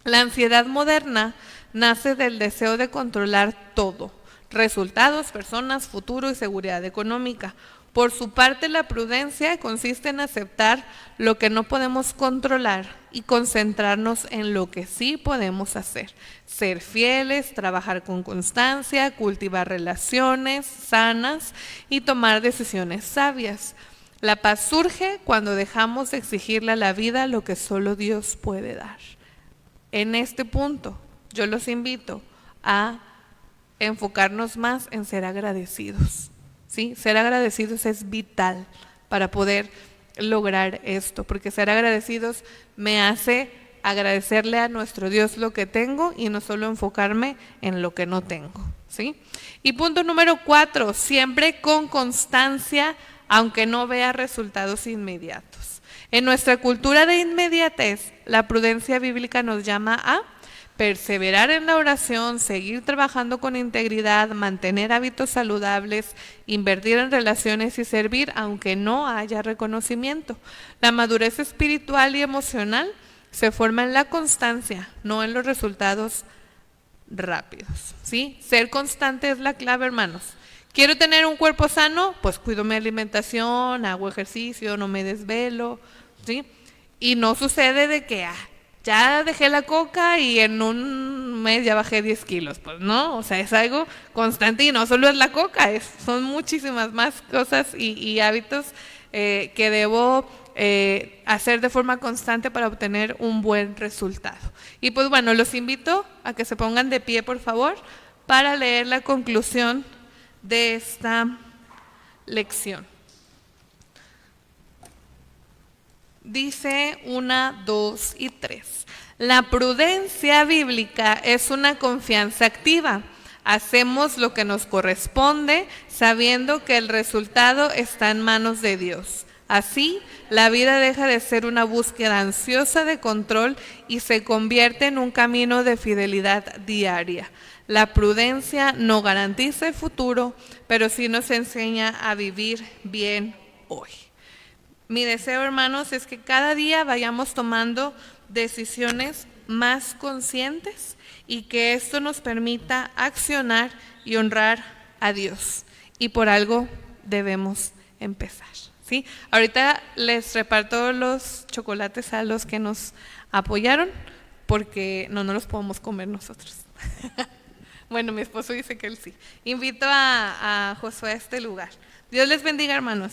La ansiedad moderna nace del deseo de controlar todo: resultados, personas, futuro y seguridad económica. Por su parte, la prudencia consiste en aceptar lo que no podemos controlar y concentrarnos en lo que sí podemos hacer. Ser fieles, trabajar con constancia, cultivar relaciones sanas y tomar decisiones sabias. La paz surge cuando dejamos de exigirle a la vida lo que solo Dios puede dar. En este punto, yo los invito a enfocarnos más en ser agradecidos. ¿Sí? Ser agradecidos es vital para poder lograr esto, porque ser agradecidos me hace agradecerle a nuestro Dios lo que tengo y no solo enfocarme en lo que no tengo. ¿Sí? Y punto número 4, siempre con constancia, aunque no vea resultados inmediatos. En nuestra cultura de inmediatez, la prudencia bíblica nos llama a perseverar en la oración, seguir trabajando con integridad, mantener hábitos saludables, invertir en relaciones y servir aunque no haya reconocimiento. La madurez espiritual y emocional se forma en la constancia, no en los resultados rápidos. ¿Sí? Ser constante es la clave, hermanos. ¿Quiero tener un cuerpo sano? Pues cuido mi alimentación, hago ejercicio, no me desvelo. ¿Sí? Y no sucede de que ya dejé la coca y en un mes ya bajé 10 kilos. Pues no, o sea, es algo constante y no solo es la coca, son muchísimas más cosas y hábitos que debo hacer de forma constante para obtener un buen resultado. Y pues bueno, los invito a que se pongan de pie, por favor, para leer la conclusión de esta lección. Dice 1, 2 y 3. La prudencia bíblica es una confianza activa. Hacemos lo que nos corresponde sabiendo que el resultado está en manos de Dios. Así, la vida deja de ser una búsqueda ansiosa de control y se convierte en un camino de fidelidad diaria. La prudencia no garantiza el futuro, pero sí nos enseña a vivir bien hoy. Mi deseo, hermanos, es que cada día vayamos tomando decisiones más conscientes y que esto nos permita accionar y honrar a Dios. Y por algo debemos empezar. ¿Sí? Ahorita les reparto los chocolates a los que nos apoyaron, porque no los podemos comer nosotros. Bueno, mi esposo dice que él sí. Invito a Josué a este lugar. Dios les bendiga, hermanos.